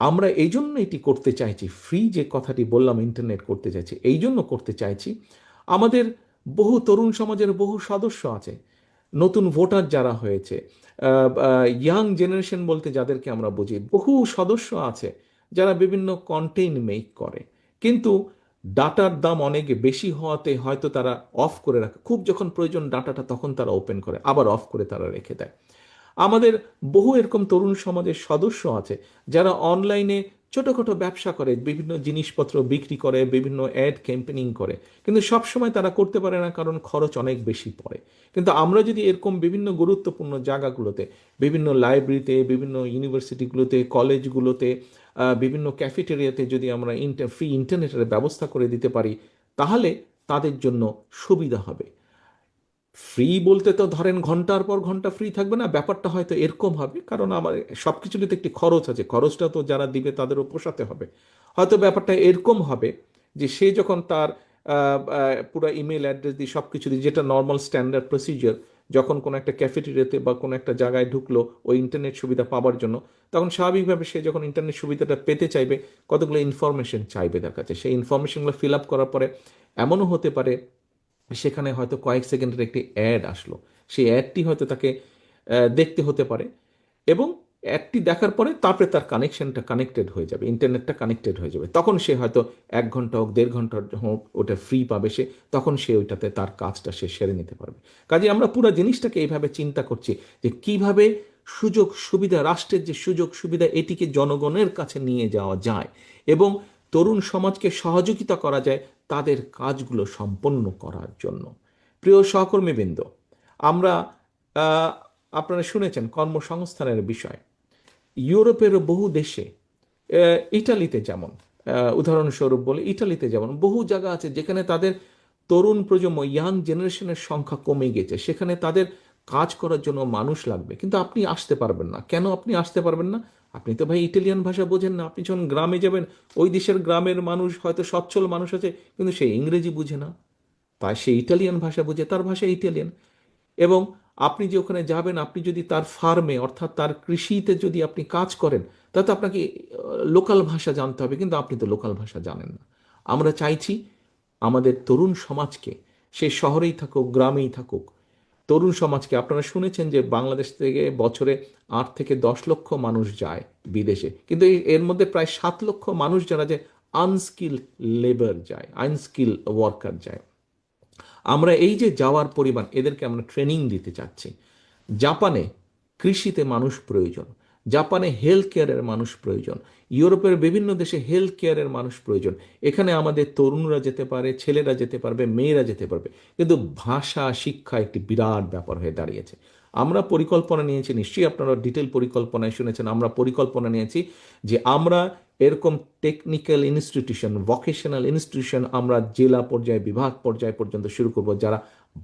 আমরা এই জন্য এটি করতে চাইছি, ফ্রি যে কথাটি বললাম ইন্টারনেট করতে চাইছি, এই জন্য করতে চাইছি, আমাদের বহু তরুণ সমাজের বহু সদস্য আছে, নতুন ভোটার যারা হয়েছে, ইয়াং জেনারেশন বলতে যাদেরকে আমরা বুঝি, বহু সদস্য আছে যারা বিভিন্ন কন্টেন্ট মেক করে, কিন্তু ডাটার দাম অনেক বেশি হওয়াতে হয়তো তারা অফ করে রাখে, খুব যখন প্রয়োজন ডাটাটা তখন তারা ওপেন করে, আবার অফ করে তারা রেখে দেয়। আমাদের বহু এরকম তরুণ সমাজের সদস্য আছে যারা অনলাইনে ছোটখাটো ব্যবসা করে, বিভিন্ন জিনিসপত্র বিক্রি করে, বিভিন্ন অ্যাড ক্যাম্পেনিং করে, কিন্তু সব সময় তারা করতে পারে না, কারণ খরচ অনেক বেশি পড়ে। কিন্তু আমরা যদি এরকম বিভিন্ন গুরুত্বপূর্ণ জায়গাগুলোতে, বিভিন্ন লাইব্রেরিতে, বিভিন্ন ইউনিভার্সিটিগুলোতে, কলেজগুলোতে, বিভিন্ন ক্যাফেটেরিয়াতে যদি আমরা ফ্রি ইন্টারনেটের ব্যবস্থা করে দিতে পারি, তাহলে তাদের জন্য সুবিধা হবে। ফ্রি বলতে তো ধরেন ঘন্টার পর ঘন্টা ফ্রি থাকবে না, ব্যাপারটা হয়তো এরকম হবে, কারণ আমার সব কিছুরই তো একটি খরচ আছে, খরচটা তো যারা দিবে তাদেরও পোষাতে হবে। হয়তো ব্যাপারটা এরকম হবে যে সে যখন তার পুরো ইমেল অ্যাড্রেস দিয়ে সব কিছু দিয়ে, যেটা নর্মাল স্ট্যান্ডার্ড প্রসিজিওর, যখন কোনো একটা ক্যাফেটেরিয়াতে বা কোনো একটা জায়গায় ঢুকলো ওই ইন্টারনেট সুবিধা পাওয়ার জন্য, তখন স্বাভাবিকভাবে সে যখন ইন্টারনেট সুবিধাটা পেতে চাইবে, কতগুলো ইনফরমেশন চাইবে তার কাছে, সেই ইনফরমেশনগুলো ফিল আপ করার পরে এমনও হতে পারে সেখানে হয়তো কয়েক সেকেন্ডের একটি অ্যাড আসলো, সেই অ্যাডটি হয়তো তাকে দেখতে হতে পারে, এবং অ্যাডটি দেখার পরে তারপরে তার কানেকশনটা কানেক্টেড হয়ে যাবে, ইন্টারনেটটা কানেক্টেড হয়ে যাবে, তখন সে হয়তো 1 ঘন্টা হোক, 1.5 ঘন্টা হোক, ওটা ফ্রি পাবে সে, তখন সে ওইটাতে তার কাজটা সে সেরে নিতে পারবে। কাজে আমরা পুরো জিনিসটাকে এইভাবে চিন্তা করছি যে কিভাবে সুযোগ সুবিধা, রাষ্ট্রের যে সুযোগ সুবিধা, এটিকে জনগণের কাছে নিয়ে যাওয়া যায় এবং তরুণ সমাজকে সহযোগিতা করা যায় তাদের কাজগুলো সম্পন্ন করার জন্য। প্রিয় সহকর্মীবৃন্দ, আমরা আহ, আপনারা শুনেছেন কর্মসংস্থানের বিষয়। ইউরোপের বহু দেশে, ইটালিতে যেমন, উদাহরণস্বরূপ বলে, ইটালিতে যেমন বহু জায়গা আছে যেখানে তাদের তরুণ প্রজন্ম, ইয়াং জেনারেশনের সংখ্যা কমে গেছে, সেখানে তাদের কাজ করার জন্য মানুষ লাগবে, কিন্তু আপনি আসতে পারবেন না। কেন আপনি আসতে পারবেন না? আপনি তো ভাই ইটালিয়ান ভাষা বোঝেন না। আপনি যখন গ্রামে যাবেন, ওই দেশের গ্রামের মানুষ হয়তো সচ্ছল মানুষ আছে, কিন্তু সে ইংরেজি বুঝে না, তাই সে ইটালিয়ান ভাষা বুঝে, তার ভাষা ইটালিয়ান। এবং আপনি যে ওখানে যাবেন, আপনি যদি তার ফার্মে, অর্থাৎ তার কৃষিতে যদি আপনি কাজ করেন, তাতে আপনাকে লোকাল ভাষা জানতে হবে, কিন্তু আপনি তো লোকাল ভাষা জানেন না। আমরা চাইছি আমাদের তরুণ সমাজকে, সে শহরেই থাকুক, গ্রামেই থাকুক, তরুণ সমাজকে, আপনারা শুনেছেন যে বাংলাদেশ থেকে বছরে 8 থেকে 10 লক্ষ মানুষ যায় বিদেশে, কিন্তু এর মধ্যে প্রায় 7 লক্ষ মানুষ যারা যে আনস্কিল লেবার যায়, আনস্কিল ওয়ার্কার যায়। আমরা এই যে যাওয়ার পরিমাণ, এদেরকে আমরা ট্রেনিং দিতে চাচ্ছি। জাপানে কৃষিতে মানুষ প্রয়োজন, জাপানে হেলথ কেয়ারের মানুষ প্রয়োজন, ইউরোপের বিভিন্ন দেশে হেলথ কেয়ারের মানুষ প্রয়োজন। এখানে আমাদের তরুণরা যেতে পারে, ছেলেরা যেতে পারবে, মেয়েরা যেতে পারবে, কিন্তু ভাষা শিক্ষা একটি বিরাট ব্যাপার হয়ে দাঁড়িয়েছে। আমরা পরিকল্পনা নিয়েছি, নিশ্চয়ই আপনারা ডিটেল পরিকল্পনায় শুনেছেন, আমরা পরিকল্পনা নিয়েছি যে আমরা এরকম টেকনিক্যাল ইনস্টিটিউশন, ভোকেশনাল ইনস্টিটিউশন আমরা জেলা পর্যায়ে, বিভাগ পর্যায় পর্যন্ত শুরু করব, যারা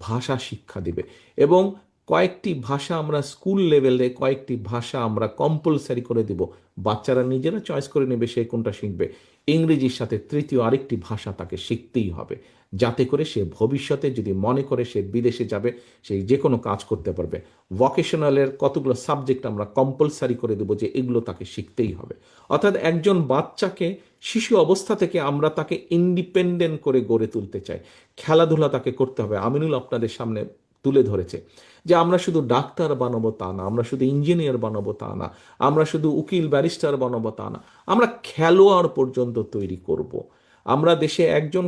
ভাষা শিক্ষা দিবে। এবং কয়েকটি ভাষা আমরা স্কুল লেভেলে, কয়েকটি ভাষা আমরা কম্পালসারি করে দেব বাচ্চারা নিজেরা চয়েস করে নেবে সে কোনটা শিখবে। ইংরেজির সাথে তৃতীয় আরেকটি ভাষা তাকে শিখতেই হবে, যাতে করে সে ভবিষ্যতে যদি মনে করে সে বিদেশে যাবে, সে যে কোনো কাজ করতে পারবে। ভোকেশনালের কতগুলো সাবজেক্ট আমরা কম্পালসারি করে দেবো যে এগুলো তাকে শিখতেই হবে। অর্থাৎ একজন বাচ্চাকে শিশু অবস্থা থেকে আমরা তাকে ইন্ডিপেন্ডেন্ট করে গড়ে তুলতে চাই। খেলাধুলা তাকে করতে হবে। আমিনুল আপনাদের সামনে তুলে ধরেছে যে আমরা শুধু ডাক্তার বানাবো তা না, আমরা শুধু ইঞ্জিনিয়ার বানাবো তা না, আমরা শুধু উকিল ব্যারিস্টার বানাবো তা না, আমরা খেলোয়াড় পর্যন্ত তৈরি করব। আমরা দেশে একজন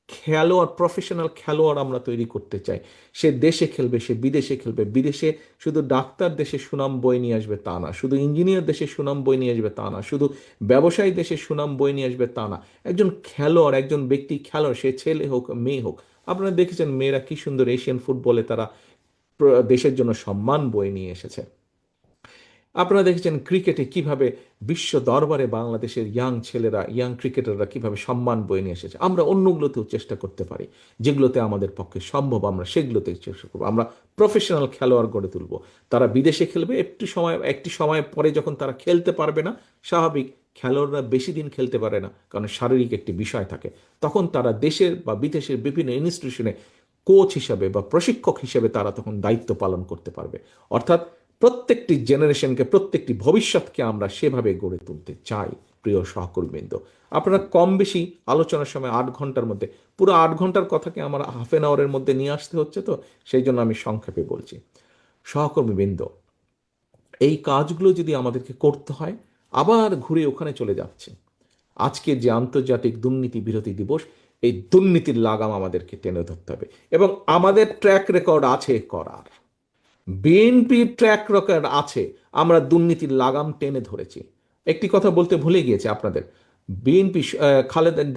খেলোয়াড়, প্রফেশনাল খেলোয়াড় আমরা তৈরি করতে চাই। সে দেশে খেলবে, সে বিদেশে খেলবে। বিদেশে শুধু ডাক্তার দেশে সুনাম বয়ে নিয়ে আসবে তা না, শুধু ইঞ্জিনিয়ার দেশে সুনাম বয়ে নিয়ে আসবে তা না, শুধু ব্যবসায়ী দেশে সুনাম বয়ে নিয়ে আসবে তা না। একজন খেলোয়াড়, একজন ব্যক্তি খেলোয়াড়, সে ছেলে হোক মেয়ে হোক। আপনারা দেখেছেন মেয়েরা কি সুন্দর এশিয়ান ফুটবলে তারা দেশের জন্য সম্মান বয়ে নিয়ে এসেছে। আপনারা দেখেছেন ক্রিকেটে কিভাবে বিশ্ব দরবারে বাংলাদেশের ইয়াং ছেলেরা, ইয়াং ক্রিকেটাররা কিভাবে সম্মান বয়ে নিয়ে এসেছে। আমরা অন্যগুলোতেও চেষ্টা করতে পারি, যেগুলোতে আমাদের পক্ষে সম্ভব আমরা সেগুলোতে চেষ্টা করবো। আমরা প্রফেশনাল খেলোয়াড় গড়ে তুলব। তারা বিদেশে খেলবে, একটি সময় পরে যখন তারা খেলতে পারবে না, স্বাভাবিক, খেলোয়াড়রা বেশি দিন খেলতে পারে না, কারণ শারীরিক একটি বিষয় থাকে। তখন তারা দেশের বা বিদেশের বিভিন্ন ইনস্টিটিউশনে কোচ হিসাবে বা প্রশিক্ষক হিসেবে তারা তখন দায়িত্ব পালন করতে পারবে। অর্থাৎ প্রত্যেকটি জেনারেশনকে, প্রত্যেকটি ভবিষ্যৎকে আমরা সেভাবে গড়ে তুলতে চাই। প্রিয় সহকর্মীবৃন্দ, আপনারা কম বেশি আলোচনার সময় 8 ঘন্টার মধ্যে, পুরো 8 ঘন্টার কথাকে আমার হাফ এন আওয়ারের মধ্যে নিয়ে আসতে হচ্ছে, তো সেই জন্য আমি সংক্ষেপে বলছি। সহকর্মীবৃন্দ, এই কাজগুলো যদি আমাদেরকে করতে হয়, আবার ঘুরে ওখানে চলে যাচ্ছে। আজকে যে আন্তর্জাতিক দুর্নীতি বিরোধী দিবস, এই দুর্নীতির লাগাম আমাদেরকে টেনে ধরতে হবে, এবং আমাদের ট্র্যাক রেকর্ড আছে করার। বিএনপির ট্র্যাক রেকর্ড আছে, আমরা দুর্নীতির লাগাম টেনে ধরেছি। একটি কথা বলতে ভুলে গিয়েছে আপনাদের, বিএনপি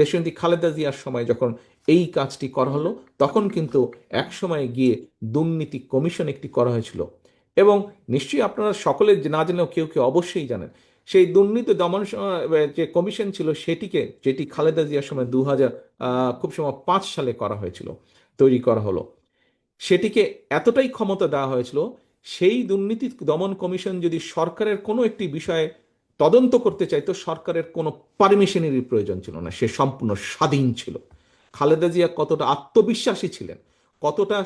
দেশনেত্রী খালেদা জিয়ার সময় যখন এই কাজটি করা হলো, তখন কিন্তু এক সময় গিয়ে দুর্নীতি কমিশন একটি করা হয়েছিল। এবং নিশ্চয়ই আপনারা সকলে না জানলেও কেউ কেউ অবশ্যই জানেন, সেই দুর্নীতি দমন যে কমিশন ছিল যেটি খালেদা জিয়ার সময় 2005 সালে করা হয়েছিল, তৈরি করা হলো। সেটিকে এতটাই ক্ষমতা দেওয়া হয়েছিল, সেই দুর্নীতি দমন কমিশন যদি সরকারের কোনো একটি বিষয়ে তদন্ত করতে চাইতো, সরকারের কোনো পারমিশনেরই প্রয়োজন ছিল না, সে সম্পূর্ণ স্বাধীন ছিল। খালেদা জিয়া কতটা আত্মবিশ্বাসী ছিলেন, কতটা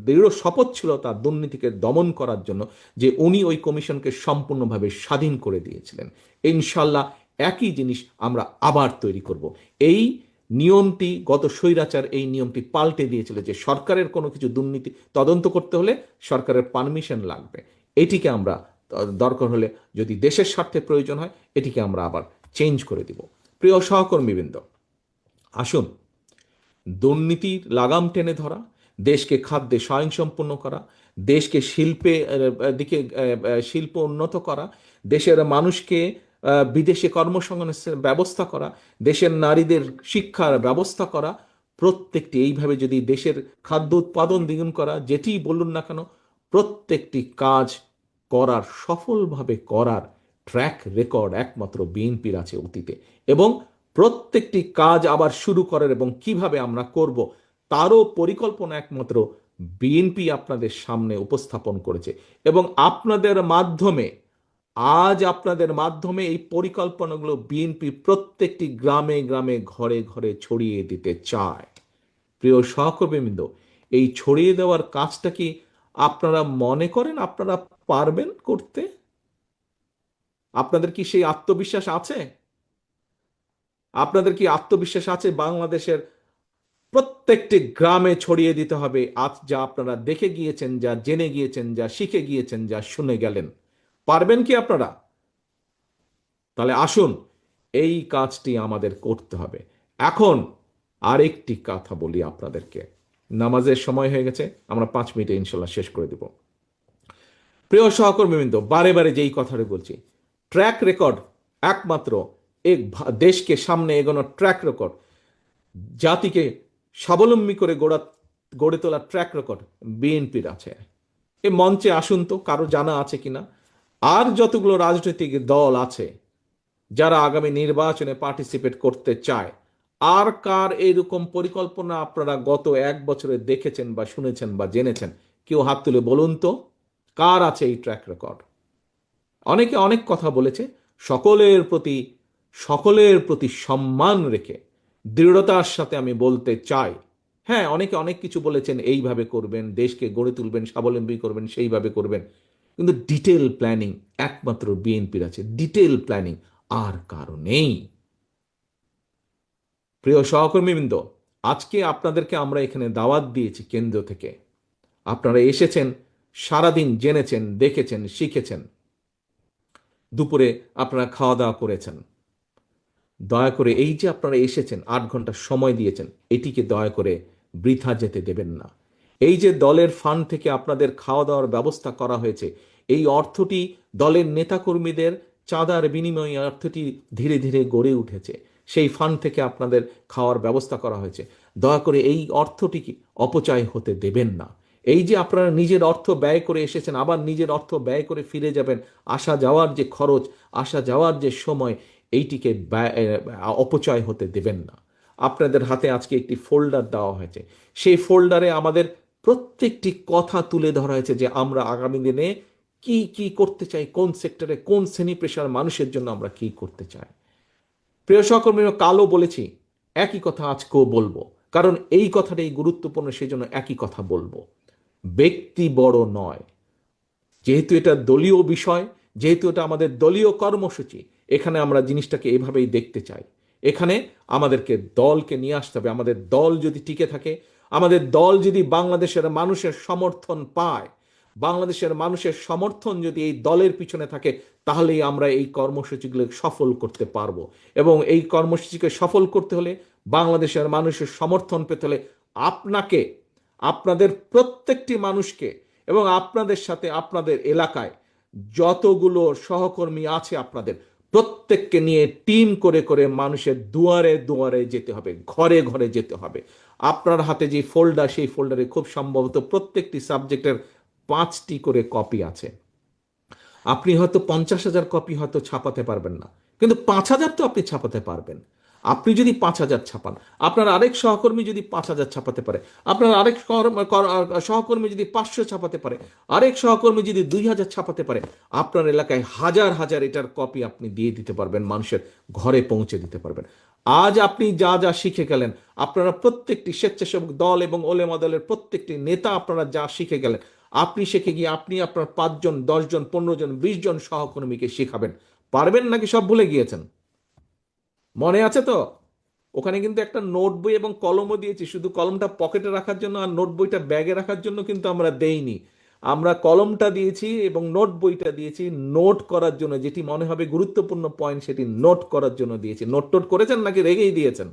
দৃঢ় শপথ ছিল তার দুর্নীতিকে দমন করার জন্য, যে উনি ওই কমিশনকে সম্পূর্ণভাবে স্বাধীন করে দিয়েছিলেন। ইনশাল্লাহ একই জিনিস আমরা আবার তৈরি করব। এই নিয়মটি গত স্বৈরাচার এই নিয়মটি পাল্টে দিয়েছিল, যে সরকারের কোনো কিছু দুর্নীতি তদন্ত করতে হলে সরকারের পারমিশন লাগবে। এটিকে আমরা দরকার হলে, যদি দেশের স্বার্থে প্রয়োজন হয়, এটিকে আমরা আবার চেঞ্জ করে দিব। প্রিয় সহকর্মীবৃন্দ, আসুন দুর্নীতির লাগাম টেনে ধরা, দেশকে খাদ্যে স্বয়ংসম্পূর্ণ করা, দেশকে শিল্প উন্নত করা, দেশের মানুষকে বিদেশে কর্মসংস্থানের ব্যবস্থা করা, দেশের নারীদের শিক্ষার ব্যবস্থা করা, প্রত্যেকটি এইভাবে যদি দেশের খাদ্য উৎপাদন দ্বিগুণ করা, যেটি বলুন না কেন, প্রত্যেকটি কাজ সফলভাবে করার ট্র্যাক রেকর্ড একমাত্র বিএনপির আছে অতীতে। এবং প্রত্যেকটি কাজ আবার শুরু করার এবং কিভাবে আমরা করব তারও পরিকল্পনা একমাত্র বিএনপি আপনাদের সামনে উপস্থাপন করেছে। এবং আপনাদের মাধ্যমে এই পরিকল্পনাগুলো বিএনপি প্রত্যেকটি গ্রামে গ্রামে, ঘরে ঘরে ছড়িয়ে দিতে চায়। প্রিয় সহকর্মীবৃন্দ, এই ছড়িয়ে দেওয়ার কাজটা কি আপনারা মনে করেন আপনারা পারবেন করতে? আপনাদের কি সেই আত্মবিশ্বাস আছে? আপনাদের কি আত্মবিশ্বাস আছে বাংলাদেশের প্রত্যেকটি গ্রামে ছড়িয়ে দিতে হবে আজ যা আপনারা দেখে গিয়েছেন, যা জেনে গিয়েছেন, যা শিখে গিয়েছেন, যা শুনে গেলেন? পারবেন কি আপনারা? তাহলে আসুন এই কাজটি আমাদের করতে হবে। এখন আরেকটি কথা বলি আপনাদেরকে, নামাজের সময় হয়ে গেছে, আমরা 5 মিনিটে ইনশাল্লাহ শেষ করে দেব। প্রিয় সহকর্মীবৃন্দ, বারে বারে যেই কথাটা বলছি, ট্র্যাক রেকর্ড একমাত্র দেশকে সামনে এগোনোর ট্র্যাক রেকর্ড, জাতিকে স্বাবলম্বী করে গড়ে তোলার ট্র্যাক রেকর্ড বিএনপির আছে। এ মঞ্চে আসুন তো, কারো জানা আছে কিনা আর যতগুলো রাজনৈতিক দল আছে যারা আগামী নির্বাচনে পার্টিসিপেট করতে চায়, আর কার এরকম পরিকল্পনা আপনারা গত 1 বছরে দেখেছেন বা শুনেছেন বা জেনেছেন? কেউ হাত তুলে বলুন তো, কার আছে এই ট্র্যাক রেকর্ড? অনেকে অনেক কথা বলেছে, সকলের প্রতি সকলের প্রতি সম্মান রেখে দৃঢ়তার সাথে আমি বলতে চাই, হ্যাঁ, অনেকে অনেক কিছু বলেছেন, এইভাবে করবেন, দেশকে গড়ে তুলবেন, স্বাবলম্বী করবেন, সেইভাবে করবেন, কিন্তু ডিটেল প্ল্যানিং একমাত্র বিএনপির আছে, ডিটেল প্ল্যানিং আর কারো নেই। প্রিয় সহকর্মীবৃন্দ, আজকে আপনাদেরকে আমরা এখানে দাওয়াত দিয়েছি কেন্দ্র থেকে। আপনারা এসেছেন, সারাদিন জেনেছেন, দেখেছেন, শিখেছেন, দুপুরে আপনারা খাওয়া দাওয়া করেছেন। দয়া করে এই যে আপনারা এসেছেন, 8 ঘন্টা সময় দিয়েছেন, এটিকে দয়া করে বৃথা যেতে দেবেন না। এই যে দলের ফান্ড থেকে আপনাদের খাওয়া দাওয়ার ব্যবস্থা করা হয়েছে, এই অর্থটি দলের নেতাকর্মীদের চাঁদার বিনিময়ে অর্থটি ধীরে ধীরে গড়ে উঠেছে। সেই ফান্ড থেকে আপনাদের খাওয়ার ব্যবস্থা করা হয়েছে। দয়া করে এই অর্থটিকে অপচয় হতে দেবেন না। এই যে আপনারা নিজের অর্থ ব্যয় করে এসেছেন, আবার নিজের অর্থ ব্যয় করে ফিরে যাবেন, আসা যাওয়ার যে খরচ, আসা যাওয়ার যে সময়, এইটিকে অপচয় হতে দেবেন না। আপনাদের হাতে আজকে একটি ফোল্ডার দেওয়া হয়েছে, সেই ফোল্ডারে আমাদের প্রত্যেকটি কথা তুলে ধরা হয়েছে যে আমরা আগামী দিনে কি কি করতে চাই, কোন সেক্টরে কোন শ্রেণী পেশার মানুষের জন্য আমরা কি করতে চাই। প্রিয় সহকর্মীরা, কালও বলেছি, একই কথা আজকেও বলবো, কারণ এই কথাটাই গুরুত্বপূর্ণ, সেই জন্য একই কথা বলবো। ব্যক্তি বড় নয়, যেহেতু এটা দলীয় বিষয়, যেহেতু এটা আমাদের দলীয় কর্মসূচি, এখানে আমরা জিনিসটাকে এভাবেই দেখতে চাই। এখানে আমাদেরকে দলকে নিয়ে আসতে হবে। আমাদের দল যদি টিকে থাকে, আমাদের দল যদি বাংলাদেশের মানুষের সমর্থন পায়, বাংলাদেশের মানুষের সমর্থন যদি এই দলের পিছনে থাকে, তাহলেই আমরা এই কর্মসূচিগুলো সফল করতে পারবো। এবং এই কর্মসূচিকে সফল করতে হলে, বাংলাদেশের মানুষের সমর্থন পেতে হলে, আপনাকে, আপনাদের প্রত্যেকটি মানুষকে, এবং আপনাদের সাথে আপনাদের এলাকায় যতগুলো সহকর্মী আছে আপনাদের প্রত্যেককে নিয়ে টিম করে করে মানুষের দুয়ারে দুয়ারে যেতে হবে, ঘরে ঘরে যেতে হবে। আপনার হাতে যে ফোল্ডার, সেই ফোল্ডারে খুব সম্ভবত প্রত্যেকটি সাবজেক্টের 5টি করে কপি আছে। আপনি হয়তো 50,000 কপি হয়তো ছাপাতে পারবেন না, কিন্তু 5,000 তো আপনি ছাপাতে পারবেন। আপনি যদি 5,000 ছাপান, আপনার আরেক সহকর্মী যদি 5,000 ছাপাতে পারে, আপনার আরেক সহকর্মী যদি 500 ছাপাতে পারে, আরেক সহকর্মী যদি 2,000 ছাপাতে পারে, আপনার এলাকায় হাজার হাজার এটার কপি আপনি দিয়ে দিতে পারবেন, মানুষের ঘরে পৌঁছে দিতে পারবেন। আজ আপনি যা যা শিখে গেলেন, আপনারা প্রত্যেকটি স্বেচ্ছাসেবক দল এবং ওলেমা দলের প্রত্যেকটি নেতা আপনারা যা শিখে গেলেন, আপনি শিখে গিয়ে আপনি আপনার 5 জন, 10 জন, 15 জন, 20 জন সহকর্মীকে শেখাবেন। পারবেন নাকি সব ভুলে গিয়েছেন? মনে আছে তো? ওখানে কিন্তু একটা নোট বই এবং কলমও দিয়েছি, শুধু কলমটা পকেটে রাখার জন্য আর নোট বইটা ব্যাগে রাখার জন্য কিন্তু আমরা দেইনি। আমরা কলমটা দিয়েছি এবং নোট বইটা দিয়েছি নোট করার জন্য, যেটি মনে হবে গুরুত্বপূর্ণ পয়েন্ট সেটি নোট করার জন্য দিয়েছি। নোট টোট করেছেন নাকি রেগেই দিয়েছেন?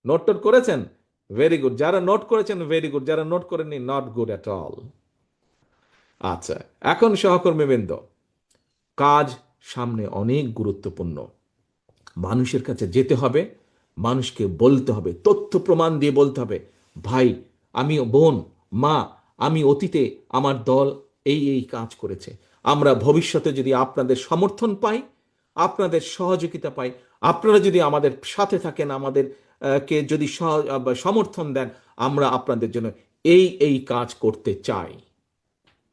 নোট টোট করেছেন? Very good. যারা নোট করেছেন ভেরি গুড, যারা নোট করেননি নট গুড অ্যাট অল। আচ্ছা, এখন সহকর্মীবৃন্দ, কাজ সামনে অনেক গুরুত্বপূর্ণ। মানুষের কাছে যেতে হবে, মানুষকে বলতে হবে, তথ্য প্রমাণ দিয়ে বলতে হবে, ভাই, আমি, বোন, মা, আমি অতীতে আমার দল এই এই কাজ করেছে। আমরা ভবিষ্যতে যদি আপনাদের সমর্থন পাই, আপনাদের সহযোগিতা পাই, আপনারা যদি আমাদের সাথে থাকেন, আমাদের কে যদি সমর্থন দেন, আমরা আপনাদের জন্য এই এই কাজ করতে চাই।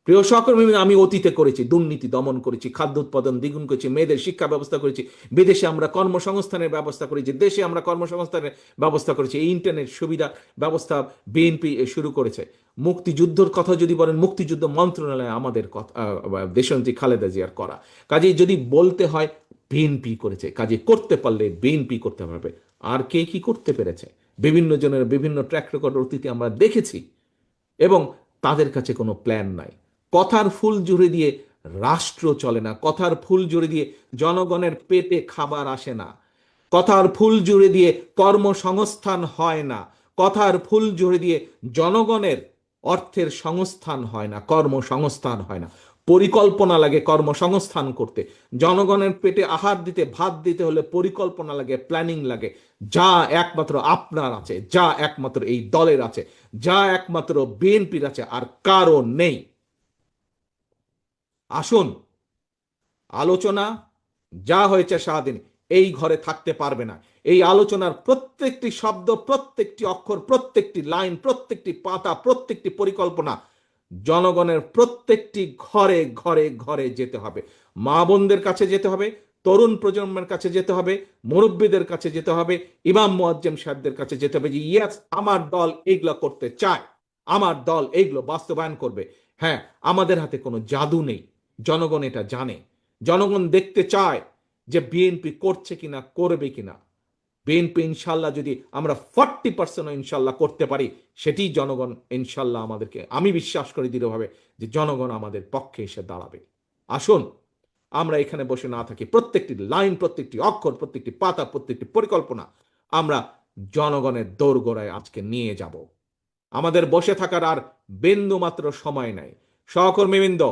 প্রিয় সহকর্মী, আমি অতীতে করেছি, দুর্নীতি দমন করেছি, খাদ্য উৎপাদন দ্বিগুণ করেছি, মেয়েদের শিক্ষা ব্যবস্থা করেছি, বিদেশে আমরা কর্মসংস্থানের ব্যবস্থা করেছি, দেশে আমরা কর্মসংস্থানের ব্যবস্থা করেছি, এই ইন্টারনেট সুবিধা ব্যবস্থা বিএনপি শুরু করেছে। মুক্তিযুদ্ধের কথা যদি বলেন, মুক্তিযুদ্ধ মন্ত্রণালয় আমাদের কথা, দেশনেত্রী খালেদা জিয়ার করা। কাজেই যদি বলতে হয় বিএনপি করেছে, কাজে করতে পারলে বিএনপি করতে পারবে। আর কে কি করতে পেরেছে, বিভিন্ন জনের বিভিন্ন ট্র্যাক রেকর্ড অতীতে আমরা দেখেছি, এবং তাদের কাছে কোনো প্ল্যান নাই। কথার ফুল জুড়ে দিয়ে রাষ্ট্র চলে না, কথার ফুল জুড়ে দিয়ে জনগণের পেটে খাবার আসে না, কথার ফুল জুড়ে দিয়ে কর্মসংস্থান হয় না, কথার ফুল জুড়ে দিয়ে জনগণের অর্থের সংস্থান হয় না, কর্মসংস্থান হয় না। পরিকল্পনা লাগে কর্মসংস্থান করতে। জনগণের পেটে আহার দিতে, ভাত দিতে হলে পরিকল্পনা লাগে, প্ল্যানিং লাগে, যা একমাত্র আপনার আছে, যা একমাত্র এই দলের আছে, যা একমাত্র বিএনপির আছে, আর কারো নেই। আসুন, আলোচনা যা হয়েছে সারাদিন এই ঘরে থাকতে পারবে না। এই আলোচনার প্রত্যেকটি শব্দ, প্রত্যেকটি অক্ষর, প্রত্যেকটি লাইন, প্রত্যেকটি পাতা, প্রত্যেকটি পরিকল্পনা জনগণের প্রত্যেকটি ঘরে ঘরে ঘরে যেতে হবে। মা বোনদের কাছে যেতে হবে, তরুণ প্রজন্মের কাছে যেতে হবে, মুরব্বীদের কাছে যেতে হবে, ইমাম মুয়াজ্জিম সাহেবদের কাছে যেতে হবে যে ইয়াস, আমার দল এইগুলো করতে চায়, আমার দল এইগুলো বাস্তবায়ন করবে। হ্যাঁ, আমাদের হাতে কোনো জাদু নেই, জনগণ এটা জানে। জনগণ দেখতে চায় যে বিএনপি করছে কিনা, করবে কিনা। বিএনপি ইনশাল্লাহ যদি আমরা 40% ইনশাল্লাহ করতে পারি, সেটি জনগণ ইনশাল্লাহ আমাদেরকে, আমি বিশ্বাস করি দৃঢ়ভাবে যে জনগণ আমাদের পক্ষে এসে দাঁড়াবে। আসুন আমরা এখানে বসে না থাকি, প্রত্যেকটি লাইন, প্রত্যেকটি অক্ষর, প্রত্যেকটি পাতা, প্রত্যেকটি পরিকল্পনা আমরা জনগণের দোরগোড়ায় আজকে নিয়ে যাব। আমাদের বসে থাকার আর বিন্দু মাত্র সময় নাই। সহকর্মীবৃন্দ,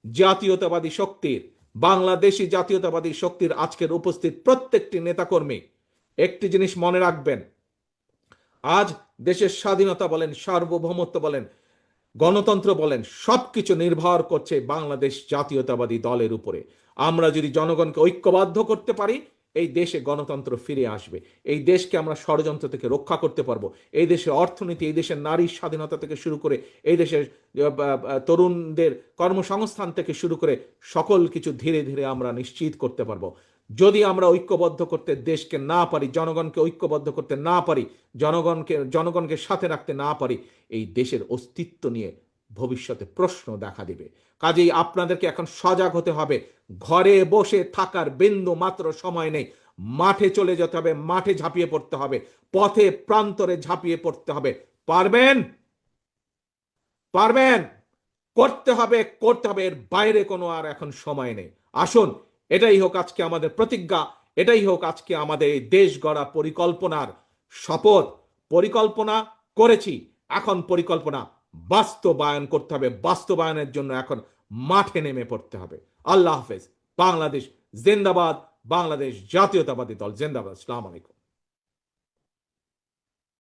জাতীয়তাবাদী শক্তির, বাংলাদেশি জাতীয়তাবাদী শক্তির আজকের উপস্থিত প্রত্যেকটি নেতাকর্মী একটি জিনিস মনে রাখবেন, আজ দেশের স্বাধীনতা বলেন, সার্বভৌমত্ব বলেন, গণতন্ত্র বলেন, সবকিছু নির্ভর করছে বাংলাদেশ জাতীয়তাবাদী দলের উপরে। আমরা যদি জনগণকে ঐক্যবদ্ধ করতে পারি, এই দেশে গণতন্ত্র ফিরে আসবে। এই দেশকে আমরা ষড়যন্ত্র থেকে রক্ষা করতে পারবো। এই দেশের অর্থনীতি, এই দেশের নারীর স্বাধীনতা থেকে শুরু করে, এই দেশের তরুণদের কর্মসংস্থান থেকে শুরু করে সকল কিছু ধীরে ধীরে আমরা নিশ্চিত করতে পারবো। যদি আমরা ঐক্যবদ্ধ করতে দেশকে না পারি, জনগণকে ঐক্যবদ্ধ করতে না পারি, জনগণকে সাথে রাখতে না পারি, এই দেশের অস্তিত্ব নিয়ে ভবিষ্যতে প্রশ্ন দেখা দিবে। কাজেই আপনাদেরকে এখন সজাগ হতে হবে। ঘরে বসে থাকার বিন্দু মাত্র সময় নেই। মাঠে চলে যেতে হবে, মাঠে ঝাঁপিয়ে পড়তে হবে, পথে প্রান্তরে ঝাঁপিয়ে পড়তে হবে। পারবেন? পারবেন? করতে হবে, করতে হবে, এর বাইরে কোনো আর এখন সময় নেই। আসুন, এটাই হোক আজকে আমাদের প্রতিজ্ঞা, এটাই হোক আজকে আমাদের এই দেশ গড়া পরিকল্পনার শপথ। পরিকল্পনা করেছি, এখন পরিকল্পনা বাস্তবায়ন করতে হবে। বাস্তবায়নের জন্য এখন মাঠে নেমে পড়তে হবে। আল্লাহ হাফেজ। বাংলাদেশ জিন্দাবাদ, বাংলাদেশ জাতীয়তাবাদী দল জিন্দাবাদ। আসসালামু আলাইকুম।